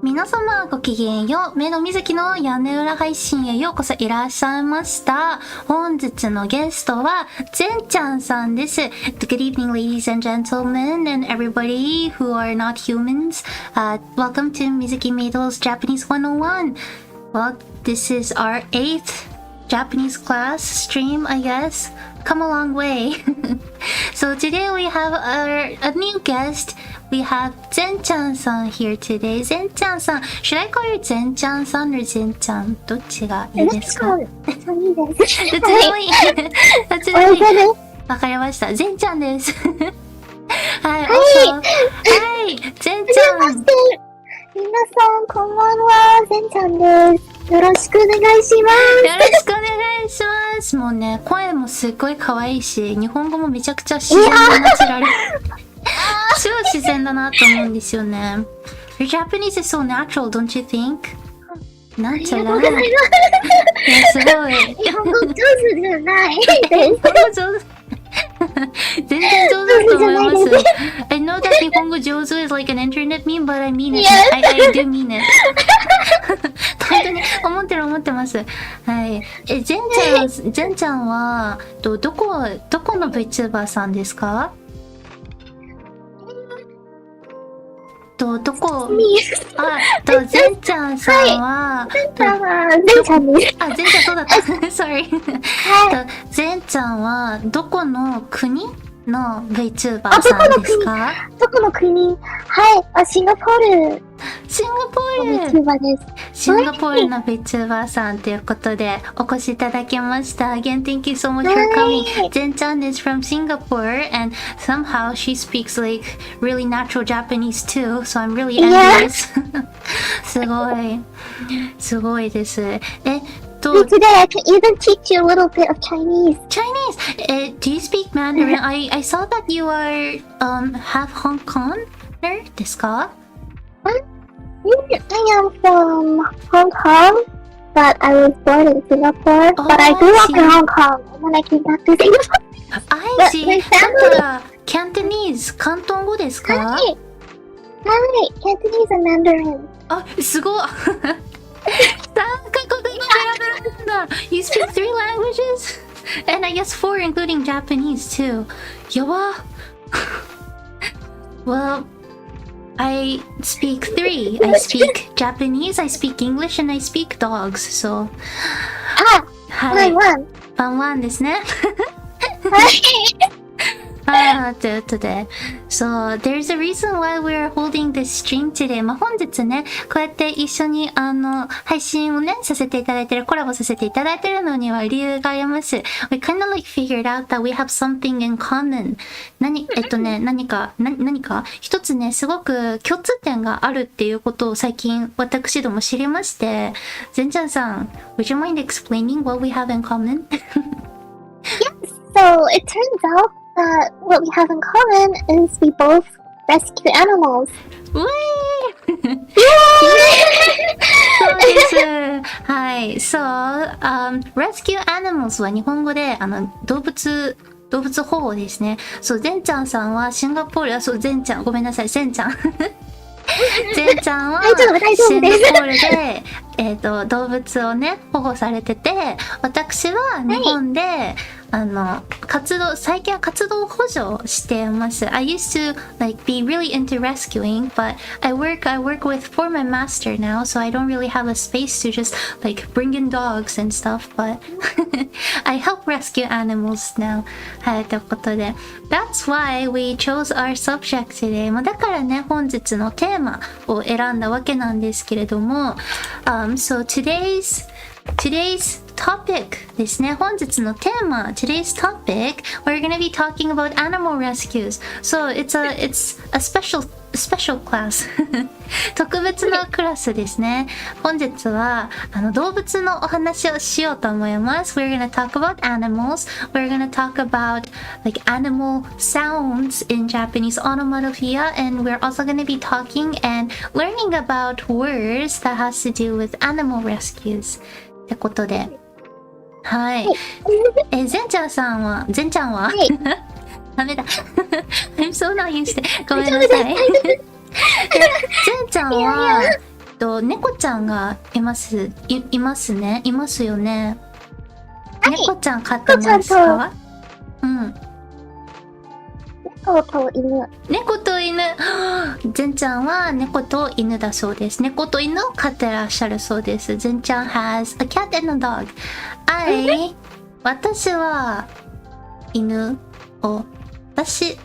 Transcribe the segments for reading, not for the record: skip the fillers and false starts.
皆様ごきげんよう。鳴杜水月の屋根裏配信へようこそいらっしゃいました。本日のゲストはぜんちゃんさんです。Good evening, ladies and gentlemen, and everybody who are not humans. Welcome to Mizuki Meido's Japanese 101. Well, this is our 8th Japanese class stream, I guess. Come a long way. So today we have a new guest.We have ぜんちゃんさん here today. ぜんちゃんさん。Should I call you ぜんちゃんさん or ぜんちゃん？どっちがいいですか？いいです。どっちでもいい。どっちでもいい。わかりました。ぜんちゃんです。はい。はい。ぜんちゃん。皆さん、こんばんは。ぜんちゃんです。よろしくお願いします。よろしくお願いします。もうね、声もすっごい可愛いし、日本語もめちゃくちゃ自然なナチュラル。超自然だなと思うんですよね。Your Japanese is so natural, don't you think? ナチュラル。いや、すごい。日本語上手じゃないです。日本語上手。全然上手だと思います。I know that 日本語上手 is like an internet meme, but I mean it. I do mean it. 本当に思ってます。はい。ぜんちゃんは、どこの VTuber さんですか？ぜんちゃんさんは、ぜんちゃんは、ぜんちゃんです。ぜんちゃんそうだった。Sorry。ぜんちゃんは、どこの国の VTuber さんですか？どこの国？はい、シンガポール。シンガポール VTuber です。シンガポールの VTuber さんということでお越しいただきました。Again, thank you so much for coming. ぜんちゃん is from Singapore and somehow she speaks like really natural Japanese too, so I'm really envious. すごいです。Today I can even teach you a little bit of Chinese. Do you speak Mandarin? I saw that you are half Hong Konger ですか？I am from Hong Kong, but I was born in Singapore. But I grew up in Hong Kong, and then I came back to Singapore. I see. だからCantonese、広東語ですか？はい、Cantonese and Mandarin. あ、すごい。3カ国語ペラペラなんだ。You speak 3 languages? And I guess 4 including Japanese too. やば。Well, I speak 3. I speak Japanese, I speak English, and I speak dogs. So, はい。ワンワンですね。ということで。So, there's a reason why we're holding this stream today. 本日ね、こうやって一緒に配信をね、させていただいてる、コラボさせていただいてるのには理由があります。We kind of like figured out that we have something in common. 何か一つね、すごく共通点があるっていうことを最近私ども知りまして、ぜんちゃんさん、would you mind explaining what we have in common? Yes, so it turns out that what we have in common is we both rescue animals. そうです。はい。rescue animals は日本語で動物保護ですね。そう、ぜんちゃんさんはシンガポール、ぜんちゃん、ごめんなさい、ぜんちゃん。ぜんちゃんはシンガポールで、動物をね、保護されてて、私は日本で、最近は活動補助をしています。I used to like be really into rescuing, but I work for my master now, so I don't really have a space to just like bring in dogs and stuff, but I help rescue animals now. はい、ということで。That's why we chose our subject today. だからね、本日のテーマを選んだわけなんですけれども、so today's topic ですね。本日のテーマ、today's topic, we're going to be talking about animal rescues. So it's a special class. 特別なクラスですね。本日は動物のお話をしようと思います。We're going to talk about animals. We're going to talk about like animal sounds in Japanese onomatopoeia, and we're also going to be talking and learning about words that has to do with animal rescues. ってことで。はい。ぜんちゃんは、ダメだ。I'm so not used to. ごめんなさい。ぜんちゃんは、猫ちゃんがいますよね。猫ちゃん飼ってますか？うん。猫と犬。猫と犬。ぜんちゃんは猫と犬だそうです。猫と犬を飼ってらっしゃるそうです。ぜんちゃん has a cat and a dog. 私は犬を私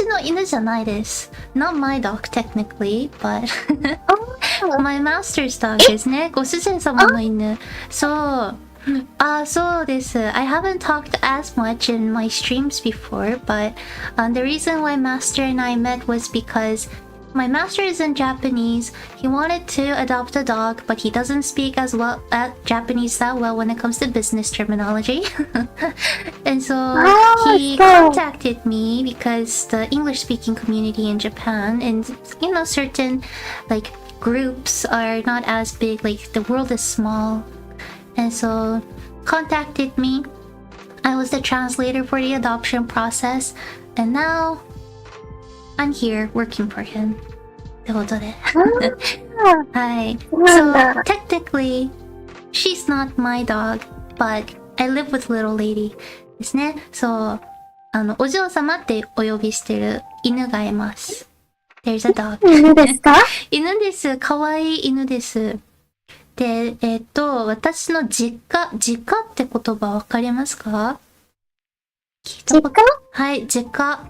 の犬じゃないです。Not my dog technically, but my master's dog ですね。ご主人様の犬。そう。そうです。I haven't talked as much in my streams before, but the reason why Master and I met was because my master is in Japanese. He wanted to adopt a dog, but he doesn't speak as well at Japanese that well when it comes to business terminology. And so he contacted me because the English-speaking community in Japan and certain like groups are not as big. Like the world is small. And so contacted me. I was the translator for the adoption process, and now I'm here working for him. ってことで。はい。So technically, she's not my dog, but I live with little lady ですね。そう。お嬢様ってお呼びしてる犬がいます。There's a dog. 犬ですか？犬です。かわいい犬です。で、私の実家って言葉わかりますか？聞いたこと。はい、実家。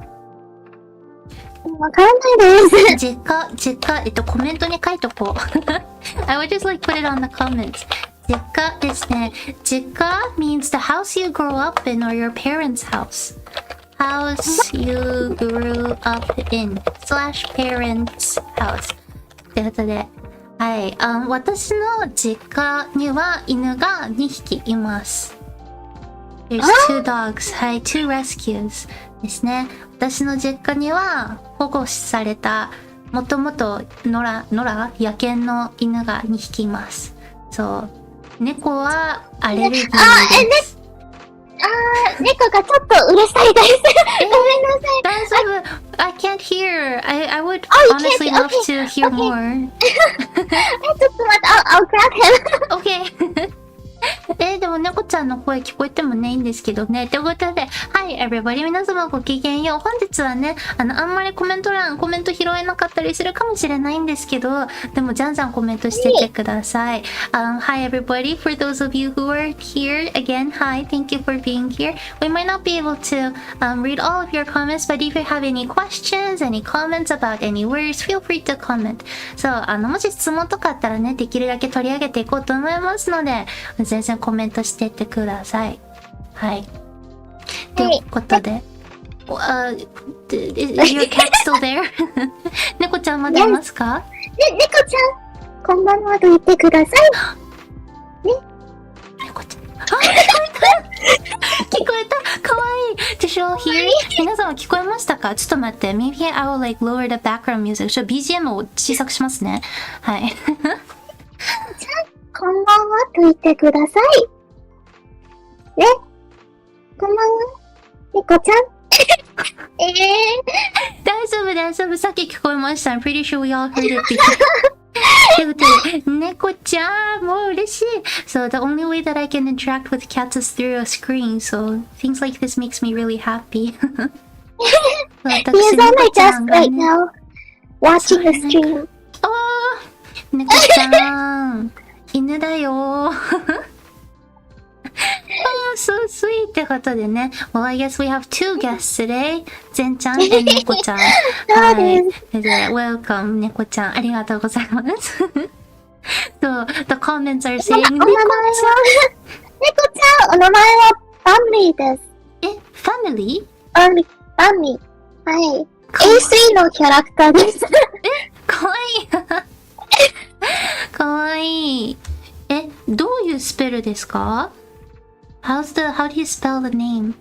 わからないです。実家、コメントに書いとこう。I would just like put it on the comments. 実家ですね。実家 means the house you grow up in or your parents' house. House you grew up in / parents' house. ということで。はい、私の実家には犬が2匹います。There's 2 dogs. はい、2 rescues ですね。私の実家には保護されたもともと野良の犬が2匹います。そう。猫はアレルギーです。猫がちょっとうるさいです。ごめんなさい。大丈夫。I can't hear. I would honestly love to hear more. ちょっと待って、I'll grab him. Okay. でも猫ちゃんの声聞こえてもねいいんですけどね。ということで、はい、everybody 皆様ごきげんよう。本日はね、あんまりコメント拾えなかったりするかもしれないんですけど、でもじゃんじゃんコメントしててください。Hi everybody, for those of you who are here, again, hi, thank you for being here. We might not be able to read all of your comments, but if you have any questions, any comments about any words, feel free to comment. そう、もし質問とかあったらね、できるだけ取り上げていこうと思いますので、全然コメントしてってください。はい。ということで、is your cat still there? 猫ちゃんまだいますか？猫ちゃん、こんばんはと言ってください。ね。猫ちゃん。聞こえたかわいい Did you all hear? 皆様聞こえましたか？ちょっと待って。Maybe I will like lower the background music. BGM を小さくしますね。はい。こんばんはと言ってください。ね。こんばんは。猫ちゃん。大丈夫。さっき聞こえました。I'm pretty sure we all heard it before. ということで、猫ちゃん、もう嬉しい。So the only way that I can interact with cats is through a screen. So things like this makes me really happy. He's on my desk right now, watching the stream. 猫ちゃん、犬だよ。So sweet ってことでね。Well, I guess we have 2 guests today. ぜんちゃん and 猫ちゃん。はい。Welcome 猫ちゃん。ありがとうございます。So, the comments are saying 猫ちゃん。猫ちゃん、お名前はバンリーです。family？ バンリー。はい。A3 のキャラクターです。かわいい。かわいい。どういうスペルですか？ How do you spell the name?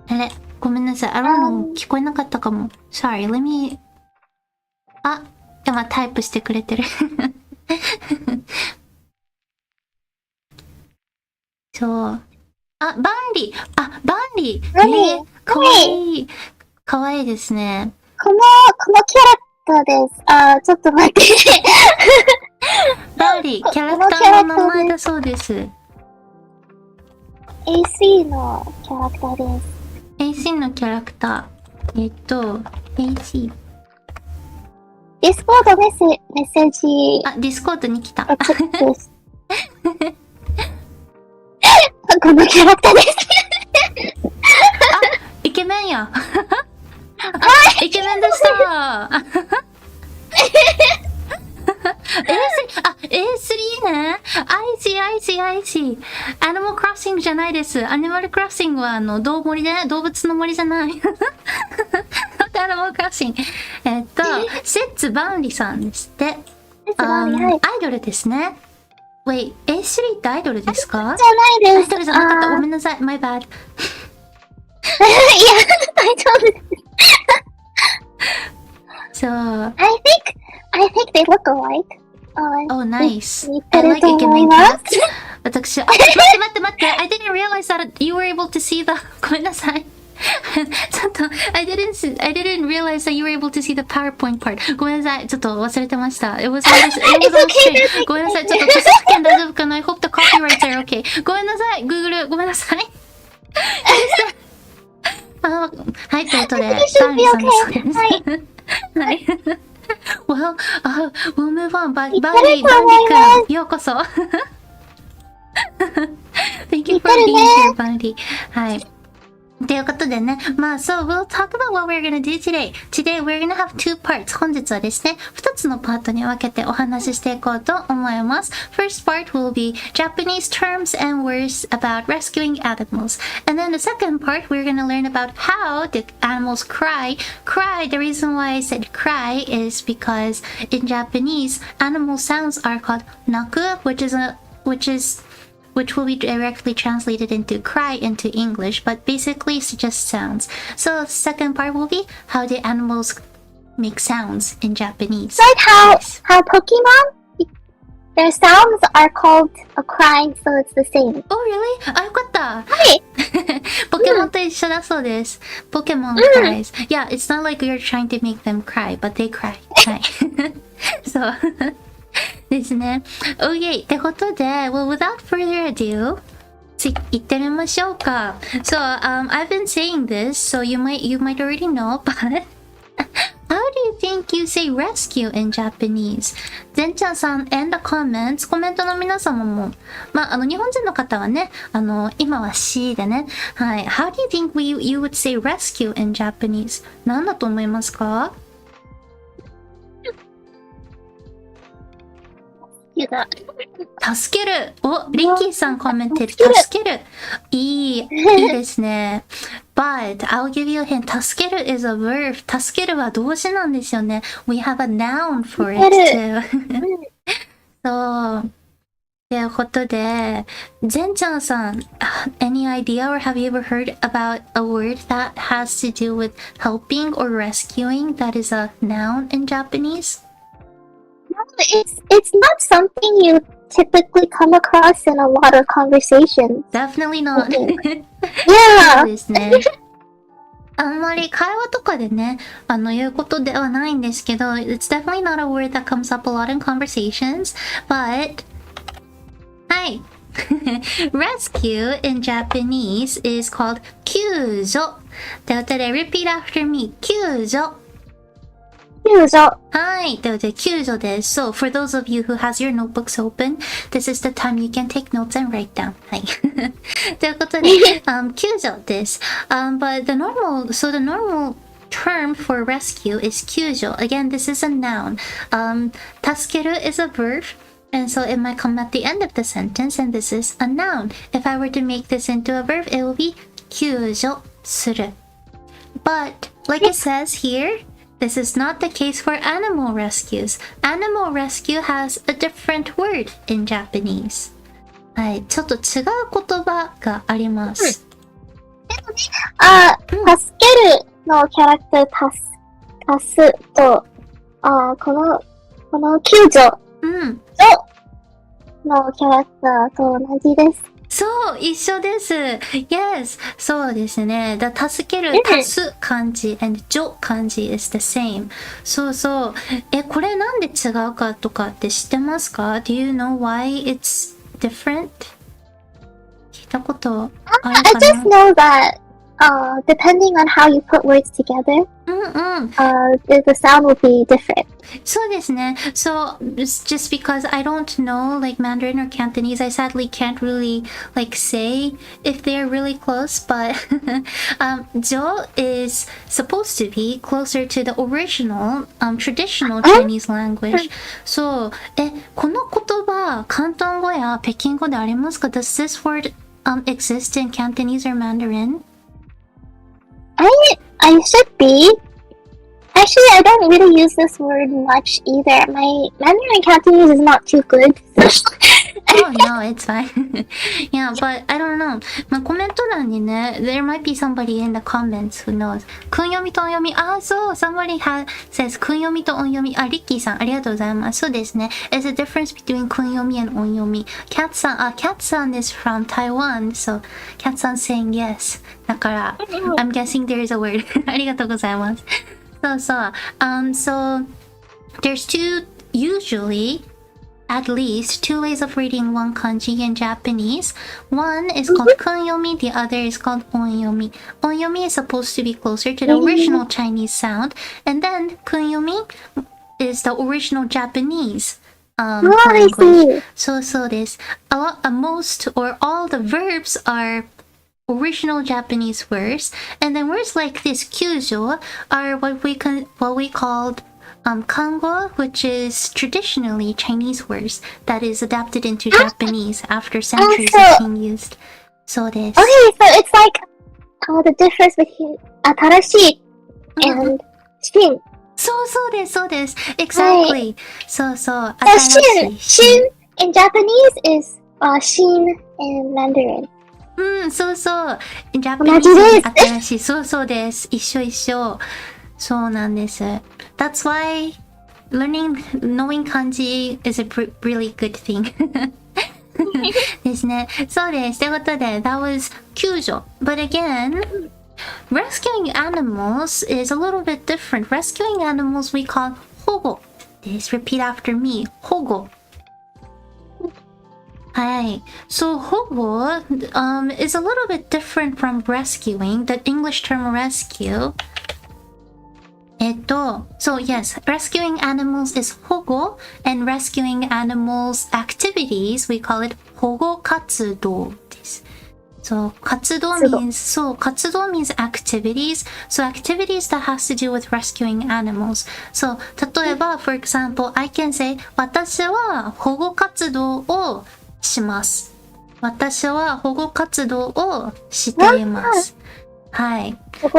あれ、ごめんなさい。I don't know. 聞こえなかったかも。Sorry, let me... 今タイプしてくれてる。そう。バンリー。かわいい。かわいいですね。このキャラクターです。ちょっと待って。バーリー、キャラクターの名前だそうです。AC のキャラクターです。AC のキャラクター。AC。ディスコードメッセージ。ディスコードに来た。このキャラクターです。イケメンや。イケメンでした。A3 ね。I see。アニマルクロッシングじゃないです。アニマルクロッシングは動物の森じゃない。アニマルクロッシング。摂万里さんですって。アイドルですね。Wait, A3 ってアイドルですか？じゃないです。アイドルじゃなかった。ごめんなさい。My bad. いや、大丈夫です。So, I think they look alike. Oh, nice. 似 I てる like と Ikemen 思いま cats. す。私、待って。I didn't realize that you were able to see the... ごめんなさい。ちょっと、I didn't realize that you were able to see the PowerPoint part. ごめんなさい。ちょっと忘れてました。It was all strange. ごめんなさい。ちょっと著作権大丈夫かな？ I hope the copyrights are okay. ごめんなさい。Google、ごめんなさい。はい、ということで、バンリさんです。はい。Well, we'll move on. バンリ君、ようこそ。Thank you for being here, バンリ。はい。ということでね、so we'll talk about what we're gonna do today. Today we're gonna have two parts. 本日はですね、2つのパートに分けてお話ししていこうと思います。First part will be Japanese terms and words about rescuing animals. And then the second part, we're gonna learn about how the animals cry. The reason why I said cry is because in Japanese, animal sounds are called naku, which will be directly translated into cry into English, but basically it's just sounds. So the second part will be how the animals make sounds in Japanese. Like how Pokemon, their sounds are called a crying, so it's the same. Oh, really? よかった。はい。ポケモンと一緒だそうです。Pokemon cries. Yeah, it's not like you're trying to make them cry, but they cry. はい。そう。ですね。Okay. ってことで、well, without further ado, 行ってみましょうか。So, I've been saying this, so you might already know, but how do you think you say rescue in Japanese? ぜんちゃんさん and the comments、コメントの皆様も、日本人の方はね、今は she でね、はい。How do you think you would say rescue in Japanese? 何だと思いますか？助ける。リッキーさんコメントで助ける。いいですね。But I'll give you a hint. 助ける is a verb. 助けるは動詞なんですよね。We have a noun for it too. そう。ということで、ゼンちゃんさん、any idea or have you ever heard about a word that has to do with helping or rescuing that is a noun in Japanese? It's not something you typically come across in a lot of conversations. Definitely not. Yeah. そうですね。あんまり会話とかでね、言うことではないんですけど、it's definitely not a word that comes up a lot in conversations, but はい。Rescue in Japanese is called 救助。ということで、repeat after me. 救助。はい。ということで、救助です。So, for those of you who has your notebooks open, this is the time you can take notes and write down. はい。ということで、救助です。But the normal term for rescue is 救助. Again, this is a noun. 助ける is a verb. And so it might come at the end of the sentence, and this is a noun. If I were to make this into a verb, it will be 救助する. But, like it says here, this is not the case for animal rescues. Animal rescue has a different word in Japanese. はい、ちょっと違う言葉があります。助けるのキャラクター足すと、この救助のキャラクターと同じです。そう、一緒です。Yes. そうですね。助ける、足す漢字 and 助漢字 is the same. そうそう。これなんで違うかとかって知ってますか？ Do you know why it's different? 聞いたことある I かな？ just know that depending on how you put words together, うんうん。the sound will be different. そうですね。So, it's just because I don't know like Mandarin or Cantonese, I sadly can't really like say if they're really close, but Jo is supposed to be closer to the original, traditional Chinese language. そう。この言葉、広東語や北京語でありますか？ Does this word exist in Cantonese or Mandarin? I should be. Actually, I don't really use this word much either. My Mandarin Cantonese is not too good. Oh no, it's fine. Yeah, but I don't know. まあ、コメント欄にね、there might be somebody in the comments who knows. 訓読みと音読み。そう、somebody says 訓読みと音読み。リッキーさん、ありがとうございます。そうですね。There's a difference between 訓読みand 音読み。Cat さん、Cat さん is from Taiwan, so Cat さん saying yes. だから、I'm guessing there is a word. ありがとうございます。そうそう。So, there's usually at least two ways of reading one kanji in Japanese. One is called kunyomi, the other is called onyomi. Onyomi is supposed to be closer to the original Chinese sound, and then kunyomi is the original Japanese language. So this. Most or all the verbs are original Japanese words, and then words like this kyujo are what we called kango, which is traditionally Chinese words that is adapted into Japanese after centuries of being used. So this. Okay, so it's like the difference between atarashi and shin. そうです。Exactly. そう。So shin in Japanese is shin in Mandarin. そう。Japanese 新しい。そうです。一緒。そうなんです。That's why knowing kanji is a really good thing. ですね。そうです。ということで、that was 救助。But again, rescuing animals is a little bit different. Rescuing animals we call 保護です。Repeat after me. 保護。Hi. So 保護 is a little bit different from rescuing. The English term rescue. So yes, rescuing animals is 保護 and rescuing animals activities, we call it 保護活動です。So 活動 means activities. So activities that has to do with rescuing animals. So 例えば for example, I can say 私は保護活動をします。私は保護活動をしています。はい。保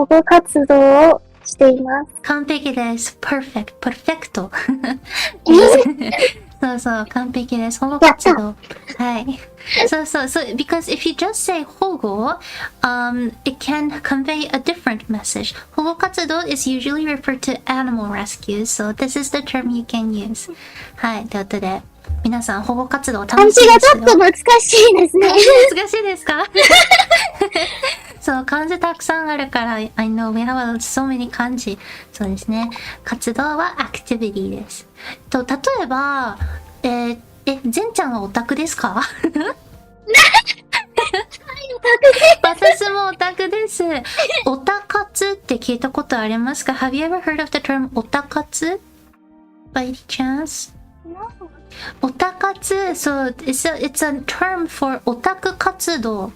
護活動をしています。完璧です。perfecto。そう、完璧です。保護活動。はい。そう。So, because if you just say 保護, it can convey a different message. 保護活動 is usually referred to animal rescue, so this is the term you can use. はい。ということで、皆さん保護活動楽しいですよ。漢字がちょっと難しいですね。難しいですか？そう、漢字たくさんあるから、I know we have so many 漢字。そうですね。活動は activity です。例えば、ゼンちゃんはオタクですか？私もオタクです。オタ活って聞いたことありますか？ Have you ever heard of the term オタ活? By any chance? No. オタ活 So it's a term for オタク活動。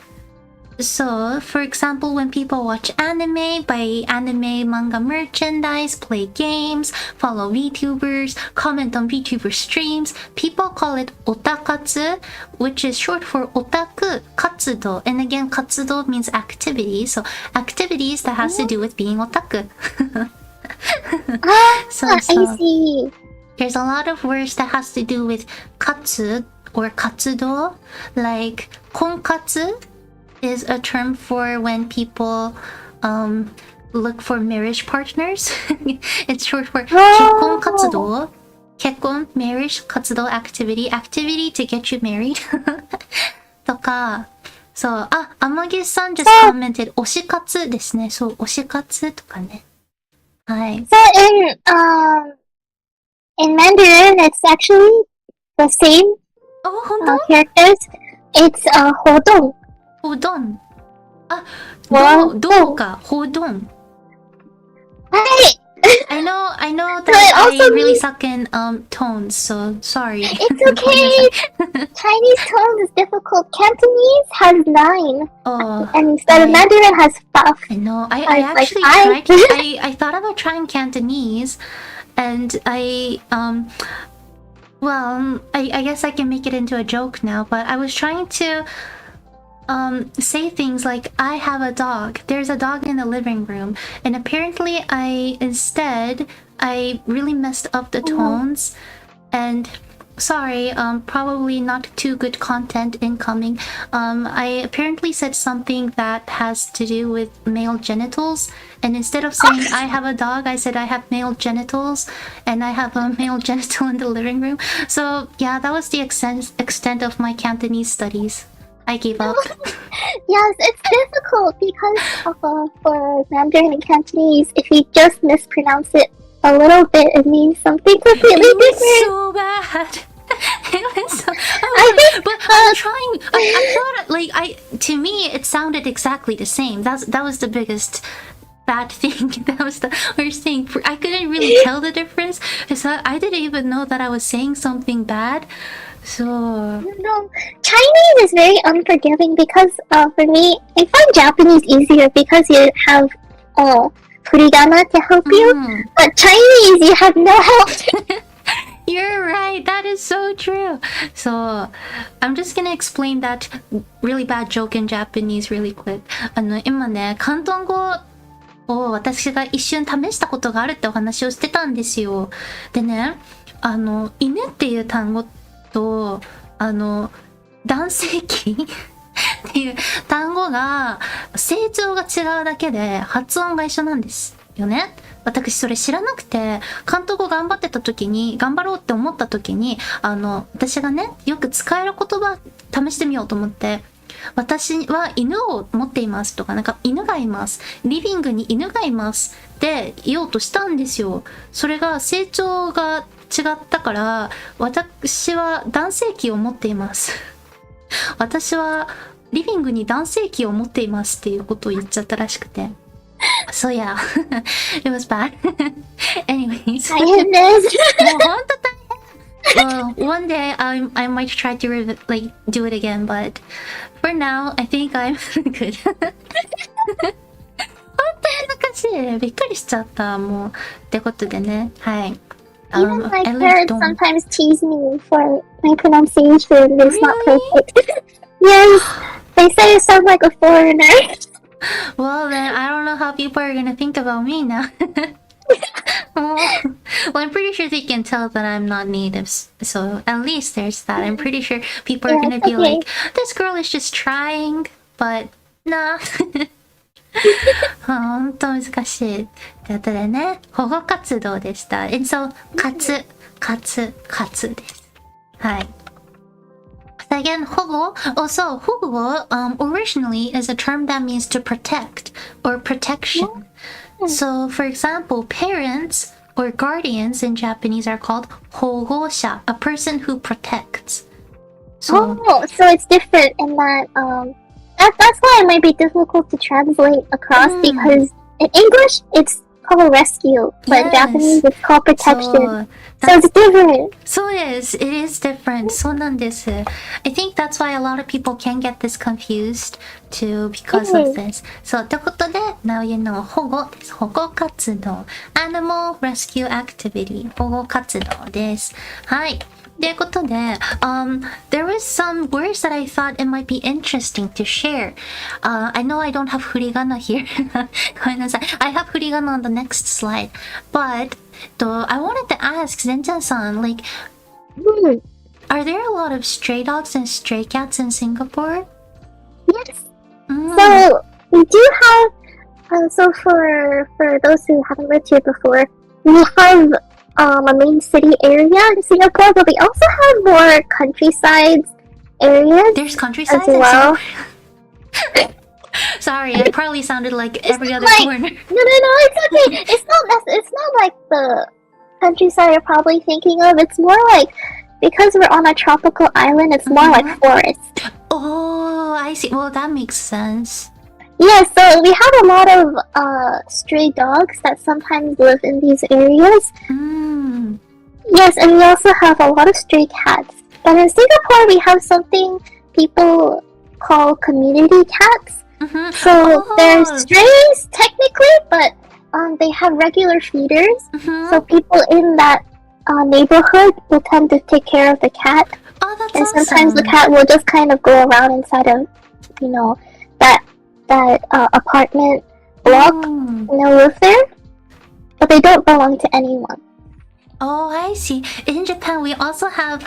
So, for example, when people watch anime, buy anime manga merchandise, play games, follow VTubers, comment on VTuber streams, people call it otakatsu, which is short for otaku katsudo. And again, katsudo means activity, so activities that has to do with being otaku. I see. There's a lot of words that has to do with katsu or katsudo, like konkatsu is a term for when people look for marriage partners. It's short for 結婚活動。結婚 marriage 活動 activity to get you married. とか、そう、天岸さん just commented 推し活ですね。そう、推し活とかね。はい。So in Mandarin, it's actually the same characters. It's 活動。活動。どうか、活動。はい。I know that I really suck in tones, so sorry. It's okay. Chinese tone is difficult. Cantonese has 9. And instead of Mandarin has 5. I know. I actually tried. I thought about trying Cantonese, and I guess I can make it into a joke now, but I was trying to say things like, I have a dog. There's a dog in the living room. And apparently I really messed up the tones. And sorry, probably not too good content incoming. I apparently said something that has to do with male genitals. And instead of saying I have a dog, I said I have male genitals. And I have a male genital in the living room. So yeah, that was the extent of my Cantonese studies. I gave up. Yes, it's difficult because for Mandarin and Cantonese, if you just mispronounce it a little bit, it means something completely different. It was so bad. It was so. But I'm trying. I thought to me it sounded exactly the same. That was the biggest bad thing. That was the worst thing. I couldn't really tell the difference. So I didn't even know that I was saying something bad. So no, Chinese is very unforgiving because for me, I find Japanese easier because you have furigana to help you, but Chinese you have no help. You're right. That is so true. So I'm just gonna explain that really bad joke in Japanese really quick. 今ね、広東語を私が一瞬試したことがあるってお話をしてたんですよ。でね、犬っていう単語と男性器っていう単語が成長が違うだけで発音が一緒なんですよね。私それ知らなくて、関東語頑張ろうって思った時に私がねよく使える言葉試してみようと思って、私は犬を持っていますとか、なんか犬がいます、リビングに犬がいますって言おうとしたんですよ。それが成長が違ったから、私は男性器を持っています私はリビングに男性器を持っていますっていうことを言っちゃったらしくて、So yeah, it was bad. Anyways, 大変です。もう本当大変。One day I might try to do it again, but for now I think I'm good. 本当難しい。びっくりしちゃった。もうってことでね、はい。Even my parents sometimes tease me for my pronunciation. It's not perfect. Yes, they say I sound like a foreigner. Well then, I don't know how people are gonna think about me now. Well, I'm pretty sure they can tell that I'm not native, so at least there's that. I'm pretty sure people are gonna be like, this girl is just trying, but nah. ほんと難しい。ということでね、保護活動でした。And so, 活です。はい。So again, 保護 also, 保護originally is a term that means to protect or protection. So, for example, parents or guardians in Japanese are called 保護者, a person who protects. So it's different in that that's why it might be difficult to translate across because in English it's called rescue, but in Japanese it's called protection. So it's different. So it is different. そうなんです。I think that's why a lot of people can get this confused too because of this. そう、ということで、now you know 保護です。保護活動。Animal Rescue Activity 保護活動です。はい。ということで、there was some words that I thought it might be interesting to share. I know I don't have 振り仮名 here. ごめんなさい。I have 振り仮名 on the next slide. But, I wanted to ask Zen-chan-san, like, are there a lot of stray dogs and stray cats in Singapore? Yes. So, we do have, so for those who haven't lived here before, we have a main city area in Singapore, but we also have more countrysides areas There's countryside as well. Sorry, I probably sounded like every other like- corner. No, it's okay. It's not like the countryside you're probably thinking of. It's more like, because we're on a tropical island, it's more like forest. Oh, I see. Well, that makes sense. Yeah, so we have a lot of stray dogs that sometimes live in these areas. Mm. Yes, and we also have a lot of stray cats. But in Singapore, we have something people call community cats. Mm-hmm. So they're strays technically, but they have regular feeders. Mm-hmm. So people in that neighborhood will tend to take care of the cat. Oh, that's And awesome. sometimes the cat will just kind of go around inside of, that apartment block, Mm. live there. But they don't belong to anyone. Oh, I see. In Japan, we also have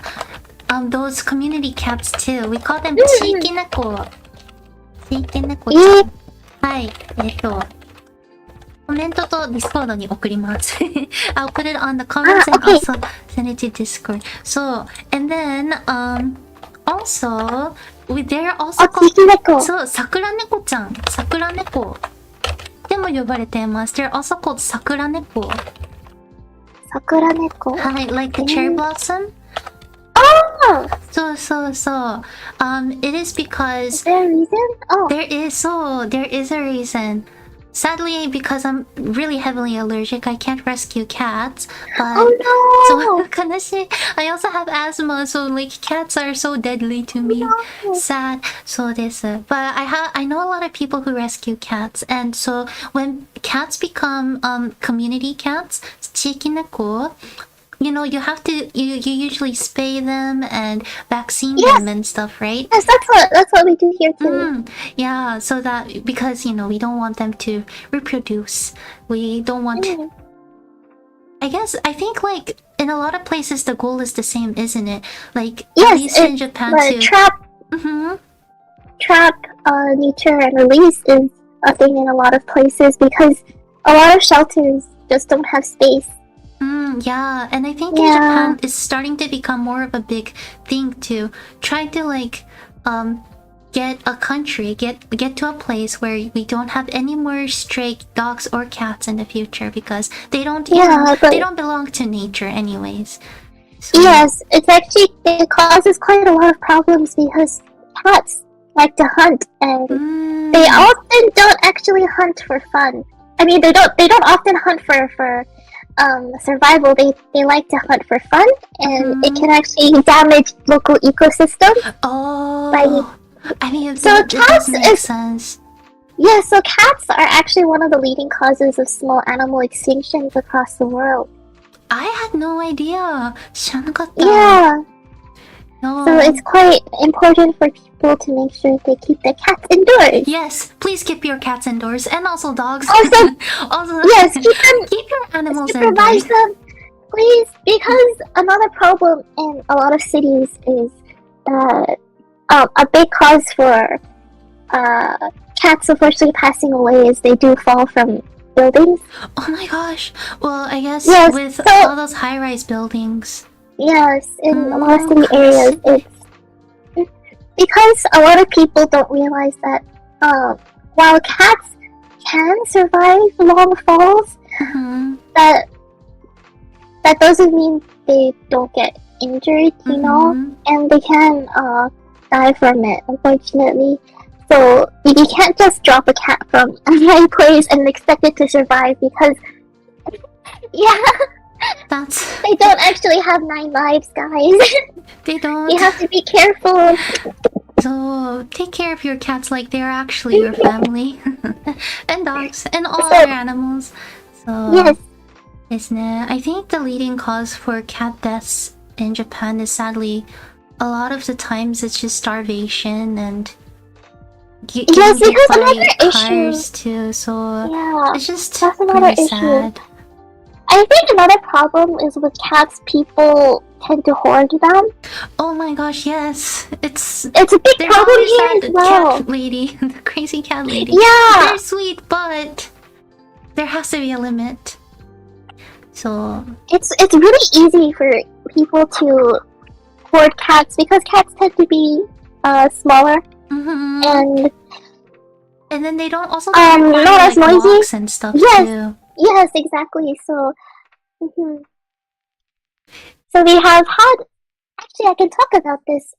those community cats too. We call them 地域猫。地域猫ちゃん。はい。コメントと Discord に送ります。I'll put it on the comments and okay. also send it to Discord. So, and then, also, they're also called... 地域猫。そう、桜猫ちゃん。桜猫。でも呼ばれています。They're also called 桜猫。桜猫。はい、like the cherry blossom? Oh! そうそうそう。It is because Is there a reason? Oh. there is a reason. Sadly, because I'm really heavily allergic, I can't rescue cats. But Oh so 悲しい. I also have asthma, so like cats are so deadly to me. no! Sad. そうです。But I know a lot of people who rescue cats, and so when cats become community cats, 地域猫, you usually spay them and vaccine them and stuff, right? Yes, that's what we do here too. Yeah, so that because we don't want them to reproduce. We don't want. I think like in a lot of places the goal is the same, isn't it? Like at least in Japan too. Trap, neuter, and release is a thing in a lot of places because a lot of shelters just don't have space. Yeah, and I think in Japan it's starting to become more of a big thing to try to like get to a place where we don't have any more stray dogs or cats in the future because they don't they don't belong to nature anyways. So, yes, it causes quite a lot of problems because cats like to hunt and they often don't actually hunt for fun. I mean, they don't often hunt for survival. They like to hunt for fun, and it can actually damage local ecosystems. Oh, I mean, so cats makes sense. Yeah, so cats are actually one of the leading causes of small animal extinctions across the world. I had no idea. 知らなかった。 Yeah. No. So it's quite important for people to make sure they keep their cats indoors. Yes, please keep your cats indoors and also dogs. Also, yes, keep your animals supervise indoors. them, please. Because another problem in a lot of cities is that a big cause for cats unfortunately passing away is they do fall from buildings. Oh my gosh. Well, I guess Yes, with so- all those high-rise buildings. Yes, in a lot of city areas, it's because a lot of people don't realize that while cats can survive long falls, that doesn't mean they don't get injured, you know, and they can die from it, unfortunately. So you can't just drop a cat from a high place and expect it to survive because, they don't actually have 9 lives, guys. They don't. You have to be careful. So take care of your cats like they're actually your family. And dogs and all other animals. So Yes. ですね. I think the leading cause for cat deaths in Japan is sadly a lot of the times it's just starvation and Yes, getting hit because by another cars too. So Yeah, it's just that's another really issue. sad. I think another problem is with cats, people tend to hoard them. Oh my gosh, yes. It's a big there's problem always here that as well. cat lady, the crazy cat lady. Yeah. They're sweet, but there has to be a limit. So It's really easy for people to hoard cats because cats tend to be smaller And then they don't also not as noisy. walks and stuff too. Yes, exactly. So so we have had, actually I can talk about this.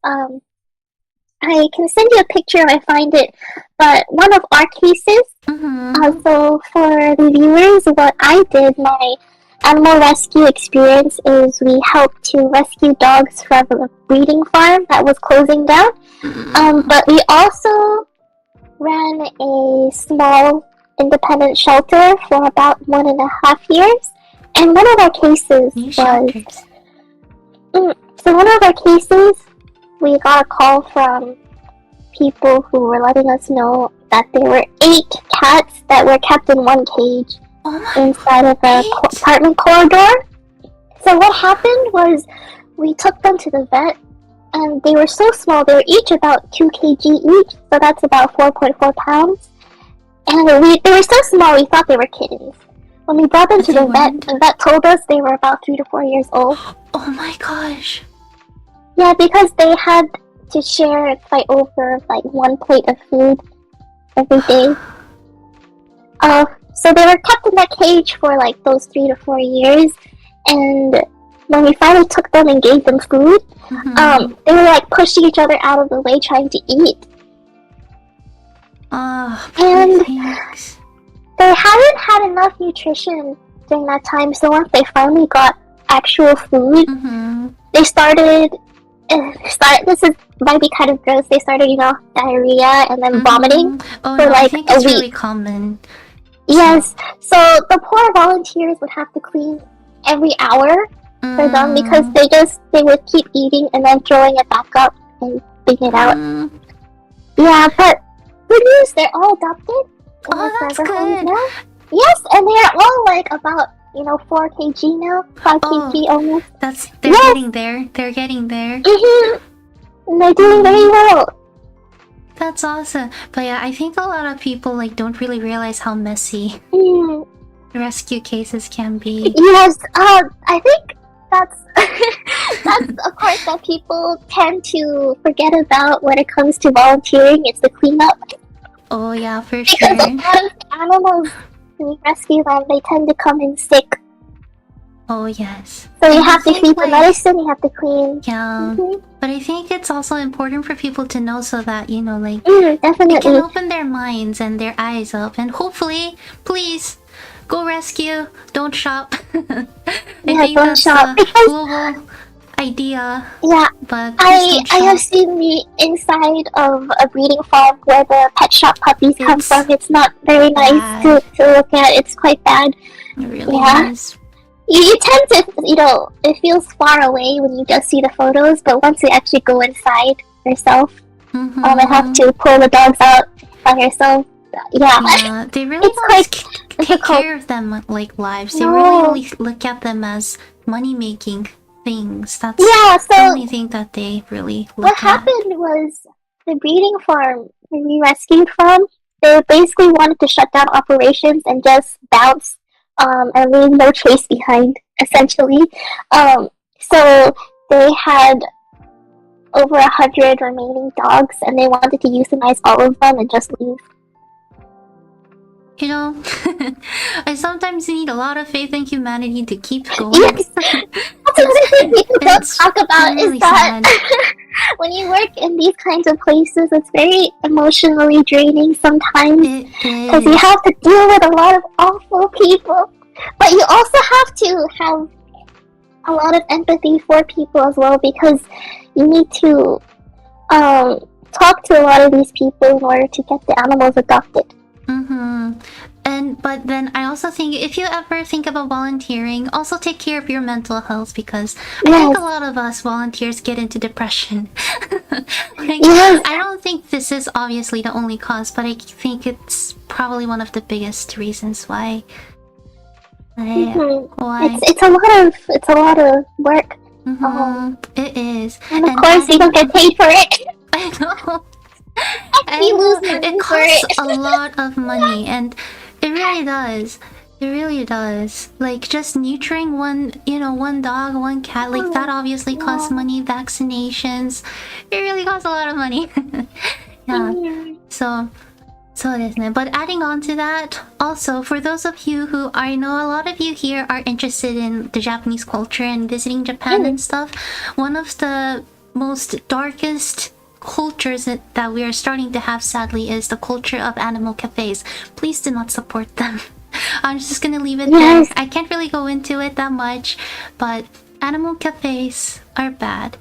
I can send you a picture if I find it, but one of our cases, so for the viewers, what I did, my animal rescue experience is we helped to rescue dogs from a breeding farm that was closing down, but we also ran a small independent shelter for about 1.5 years, and one of our cases we got a call from people who were letting us know that there were 8 cats that were kept in one cage inside of an apartment corridor. So what happened was we took them to the vet, and they were so small, they were each about 2 kg each, so that's about 4.4 pounds. And they were so small, we thought they were kittens. When we brought them to the vet told us they were about 3 to 4 years old. Oh my gosh. Yeah, because they had to share, fight over like 1 plate of food every day. So they were kept in that cage for like those 3 to 4 years, and when we finally took them and gave them food, they were like pushing each other out of the way trying to eat. And they hadn't had enough nutrition during that time, so once they finally got actual food, they started, this might be kind of gross, they started, diarrhea and then vomiting for like I think a it's week. really common. Yes, so the poor volunteers would have to clean every hour for them because they would keep eating and then throwing it back up and spitting it out. Yeah, but good news, they're all adopted. That's good. Now. Yes, and they're all like about 4 kg now, 5 kg almost. They're getting there. They're getting there. And they're doing very well. That's awesome. But yeah, I think a lot of people don't really realize how messy rescue cases can be. Yes, I think that's a part that people tend to forget about when it comes to volunteering. It's the cleanup. Oh yeah, for because sure. Because a lot of animals, when we rescue them, they tend to come in sick. Oh yes. So you have to feed the medicine, you have to clean. Yeah. But I think it's also important for people to know so that, definitely. they can open their minds and their eyes up, and hopefully, please, go rescue, don't shop. I think don't that's shop. a global idea. Yeah, but I have seen the inside of a breeding farm where the pet shop puppies come from. It's not very nice to look at. It's quite bad. It really is. You tend to, it feels far away when you just see the photos, but once you actually go inside yourself, and have to pull the dogs out by yourself, yeah, they really don't take care of them like lives. They really only look at them as money-making things. That's the only thing that they really look at. What happened was the breeding farm that we rescued from, they basically wanted to shut down operations and just bounce and leave no trace behind, essentially. So they had over 100 remaining dogs, and they wanted to euthanize all of them and just leave. I sometimes need a lot of faith in humanity to keep going. Yes. That's another thing people don't talk about really is that when you work in these kinds of places, it's very emotionally draining sometimes because you have to deal with a lot of awful people, but you also have to have a lot of empathy for people as well, because you need to talk to a lot of these people in order to get the animals adopted. But then I also think if you ever think about volunteering, also take care of your mental health, because I think a lot of us volunteers get into depression. I don't think this is obviously the only cause, but I think it's probably one of the biggest reasons why. It's a lot of work. It is, and of course you don't get paid for it. I know. It costs a lot of money, and it really does. It really does. Like just nurturing one dog, one cat, like that obviously costs money. Vaccinations, it really costs a lot of money. Yeah. Soですね. But adding on to that, also for those of you who I know a lot of you here are interested in the Japanese culture and visiting Japan and stuff, one of the most darkest cultures that we are starting to have sadly is the culture of animal cafes. Please do not support them. I'm just gonna leave it there. I can't really go into it that much, but animal cafes are bad.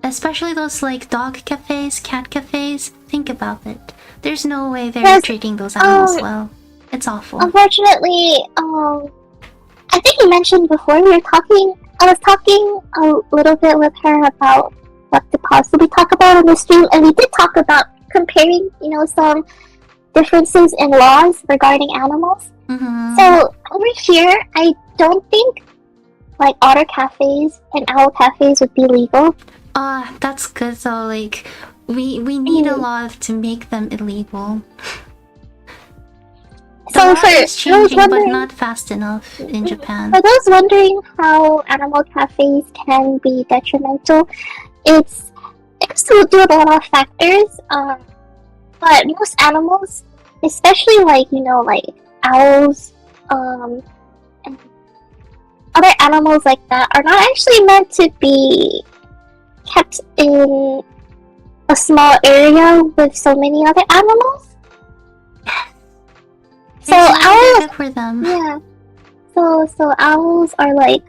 Especially those like dog cafes, cat cafes. Think about it. There's no way they're treating those animals well. It's awful. Unfortunately, I think you mentioned before we were talking, I was talking a little bit with her about what to possibly talk about on the stream, and we did talk about comparing, some differences in laws regarding animals. So over here, I don't think like otter cafes and owl cafes would be legal. That's good though. Like we need a law to make them illegal. The law is changing, but not fast enough in Japan. For those wondering how animal cafes can be detrimental, it has to do with a lot of factors. But most animals, especially like owls, and other animals like that, are not actually meant to be kept in a small area with so many other animals. So owls, for them. Yeah. So owls are like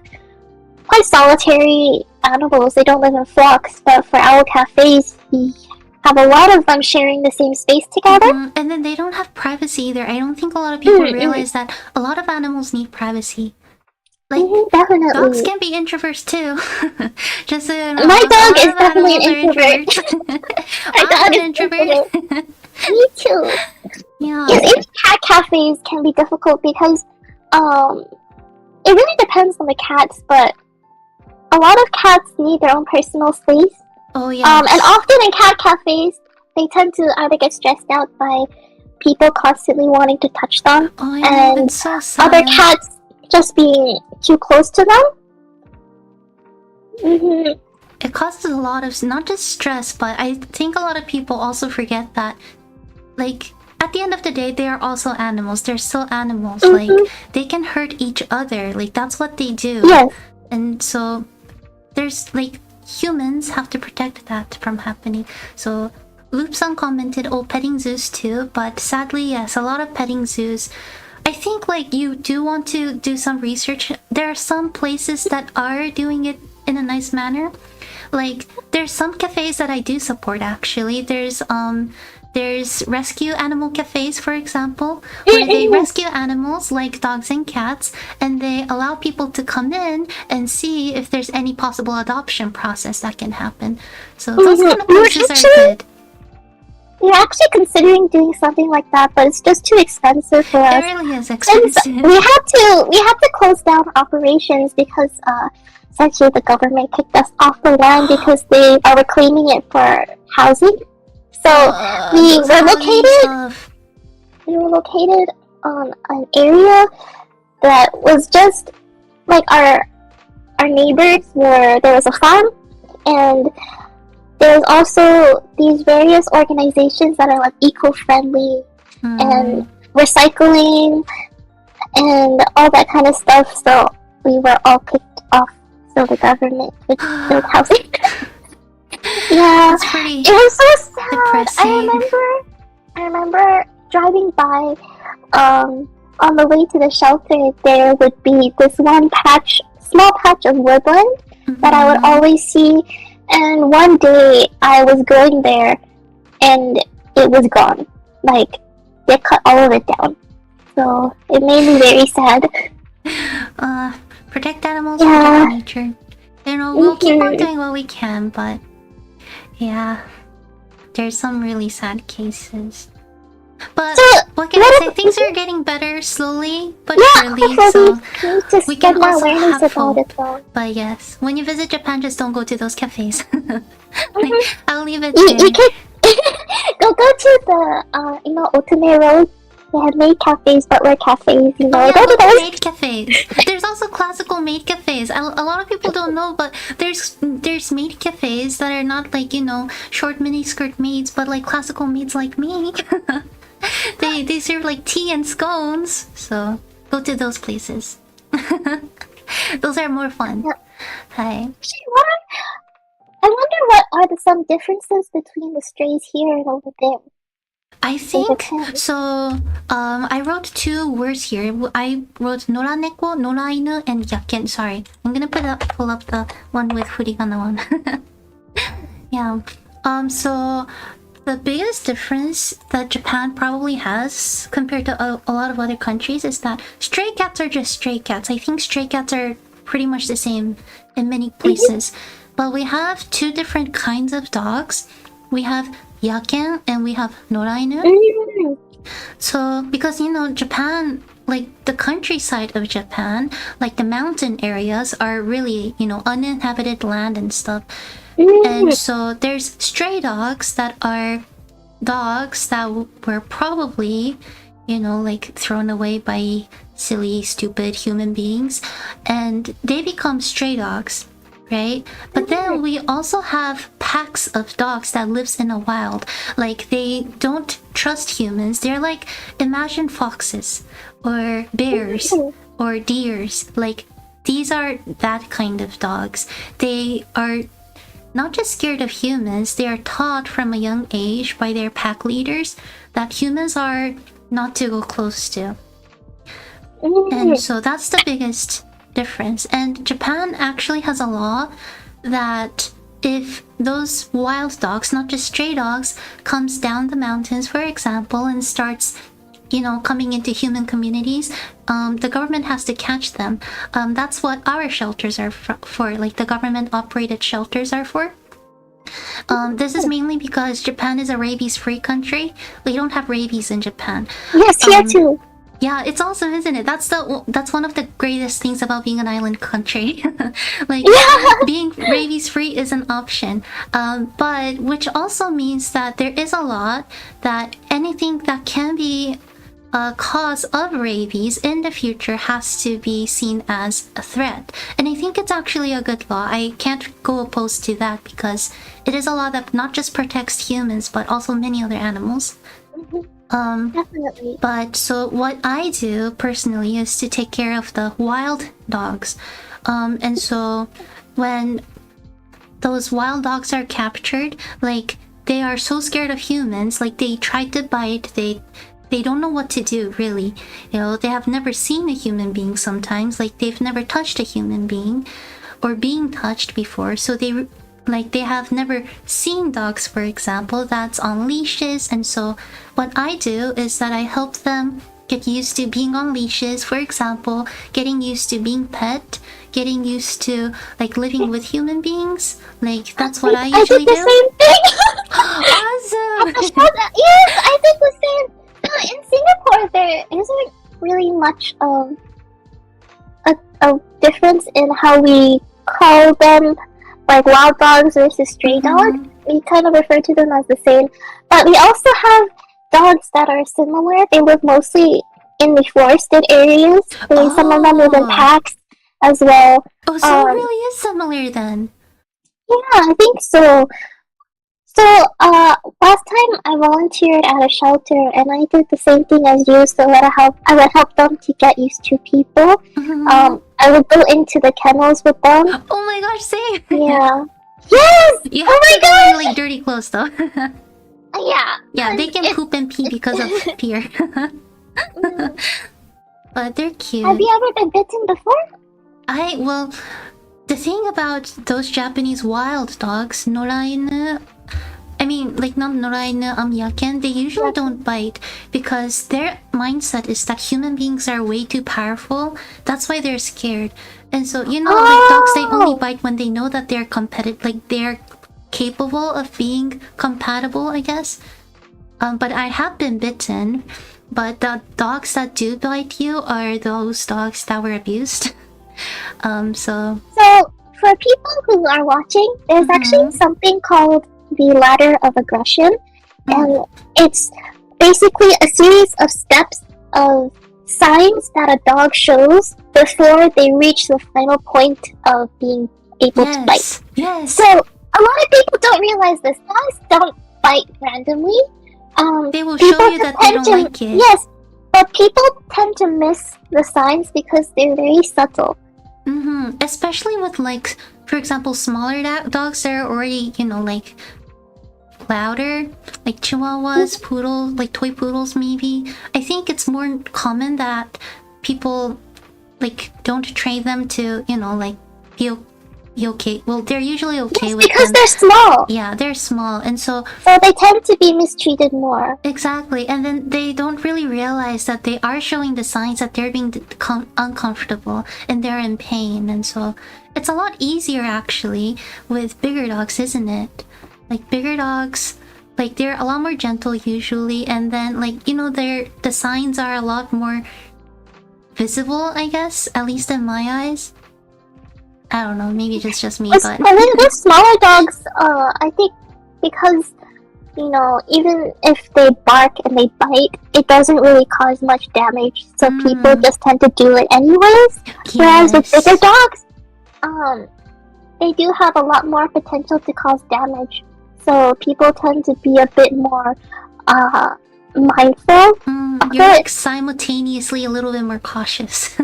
quite solitary animals. They don't live in flocks, but for owl cafes, we have a lot of them sharing the same space together. And then they don't have privacy either. I don't think a lot of people realize that a lot of animals need privacy. Like, definitely. Dogs can be introverts too. Just so you know, my dog is definitely an introvert. My dog is an introvert. Me too. Yeah. Yes, even cat cafes can be difficult because it really depends on the cats, but a lot of cats need their own personal space. Oh yeah. And often in cat cafes, they tend to either get stressed out by people constantly wanting to touch them, and it's so sad. Other cats just being too close to them. It causes a lot of not just stress, but I think a lot of people also forget that, like, at the end of the day, they are also animals. They're still animals. Like, they can hurt each other. Like, that's what they do. Yes. And so there's like humans have to protect that from happening. So Loopson commented, oh, petting zoos too, but sadly, yes, a lot of petting zoos. I think like you do want to do some research. There are some places that are doing it in a nice manner. Like there's some cafes that I do support actually. There's rescue animal cafes, for example, where they rescue animals like dogs and cats, and they allow people to come in and see if there's any possible adoption process that can happen. So those kind of places are good. We're actually considering doing something like that, but it's just too expensive for us. It really is expensive. We had to close down operations because essentially the government kicked us off the land because they are reclaiming it for housing. So we were located on an area that was just like our neighbors there was a farm, and there's also these various organizations that are like eco-friendly and recycling and all that kind of stuff. So we were all kicked off. So the government could build housing. Yeah, it was so sad. Depressing. I remember driving by on the way to the shelter. There would be this one small patch of woodland that I would always see, and one day I was going there and it was gone. Like they cut all of it down. So it made me very sad. Protect animals, protect nature. You know, we'll keep on doing what we can, but yeah, there's some really sad cases. But what can I say? Things are getting better slowly but surely, so we can also have hope. But yes, when you visit Japan, just don't go to those cafes. I'll leave it there. You can go to the Otome Road They had maid cafes, butler cafes, you know. Oh, Those are those. maid cafes. There's also classical maid cafes. A lot of people don't know, but there's maid cafes that are not like, you know, short mini skirt maids, but like classical maids like me. They serve like tea and scones. So go to those places. Those are more fun. Yep. Hi. I wonder what are some differences between the strays here and over there. I think so. I wrote two words here. I wrote noraneko, norainu, and yaken. Sorry, I'm gonna pull up the one with furigana one. Yeah. So the biggest difference that Japan probably has compared to a lot of other countries is that stray cats are just stray cats. I think stray cats are pretty much the same in many places, but we have two different kinds of dogs. We have yaken and we have norainu. So because you know Japan, like the countryside of Japan, like the mountain areas are really, you know, uninhabited land and stuff. And so there's stray dogs that are dogs that were probably, you know, like thrown away by silly stupid human beings, and they become stray dogs, right? But then we also have packs of dogs that lives in the wild. Like they don't trust humans. They're like, imagine foxes or bears or deers. Like these are that kind of dogs. They are not just scared of humans, they are taught from a young age by their pack leaders that humans are not to go close to. And so that's the biggest difference. And Japan actually has a law that if those wild dogs, not just stray dogs, comes down the mountains, for example, and starts, you know, coming into human communities, the government has to catch them. That's what our shelters are for, like the government operated shelters are for. This is mainly because Japan is a rabies-free country. We don't have rabies in Japan. Yes, here too. Yeah, it's awesome, isn't it? That's one of the greatest things about being an island country. Like being rabies-free is an option, but which also means that there is a lot that anything that can be a cause of rabies in the future has to be seen as a threat. And I think it's actually a good law. I can't go opposed to that because it is a law that not just protects humans but also many other animals. Definitely. But so what I do personally is to take care of the wild dogs. And so when those wild dogs are captured, like they are so scared of humans, like they try to bite, they don't know what to do, really. You know, they have never seen a human being sometimes, like they've never touched a human being or being touched before. So they have never seen dogs, for example, that's on leashes. And so what I do is that I help them get used to being on leashes, for example, getting used to being pet, getting used to like living with human beings. Like that's what I usually do. I did the same thing. Awesome. Yes, I did the same. In Singapore, there isn't really much of a difference in how we call them, like wild dogs versus stray dogs. We kind of refer to them as the same, but we also have dogs that are similar. They live mostly in the forested areas. Some of them live in packs as well. Oh, so it really is similar then. Yeah, I think so. So, last time I volunteered at a shelter and I did the same thing as you, so I would help them to get used to people. I would go into the kennels with them. Oh my gosh, same! Yeah. Yes! You have to go in like dirty clothes though. Yeah. Yeah, they can poop and pee because of fear. But they're cute. Have you ever been bitten before? Well, the thing about those Japanese wild dogs, norainu, I mean, like not norainu, yaken, they usually don't bite because their mindset is that human beings are way too powerful. That's why they're scared. And so, you know, like dogs, they only bite when they know that they're competitive, like they're capable of being compatible, I guess. But I have been bitten. But the dogs that do bite you are those dogs that were abused. So for people who are watching, there's actually something called the ladder of aggression, and it's basically a series of steps of signs that a dog shows before they reach the final point of being able to bite. Yes. So a lot of people don't realize this. Dogs don't bite randomly. They will show you that they don't like it. Yes, but people tend to miss the signs because they're very subtle. Especially with, like, for example, smaller dogs that are already, you know, like louder, like chihuahuas, poodles, like toy poodles maybe. I think it's more common that people like don't train them to, you know, like be okay. Well, they're usually okay with because them. they're small. Yeah, they're small, and so they tend to be mistreated more. Exactly, and then they don't really realize that they are showing the signs that they're being uncomfortable and they're in pain, and so it's a lot easier actually with bigger dogs, isn't it? Like bigger dogs, like they're a lot more gentle usually, and then like, you know, the signs are a lot more visible, I guess, at least in my eyes. I don't know, maybe it's just me, but with smaller dogs, I think because, you know, even if they bark and they bite, it doesn't really cause much damage, so people just tend to do it anyways. Whereas with bigger dogs, they do have a lot more potential to cause damage, so people tend to be a bit more mindful. You're like simultaneously a little bit more cautious.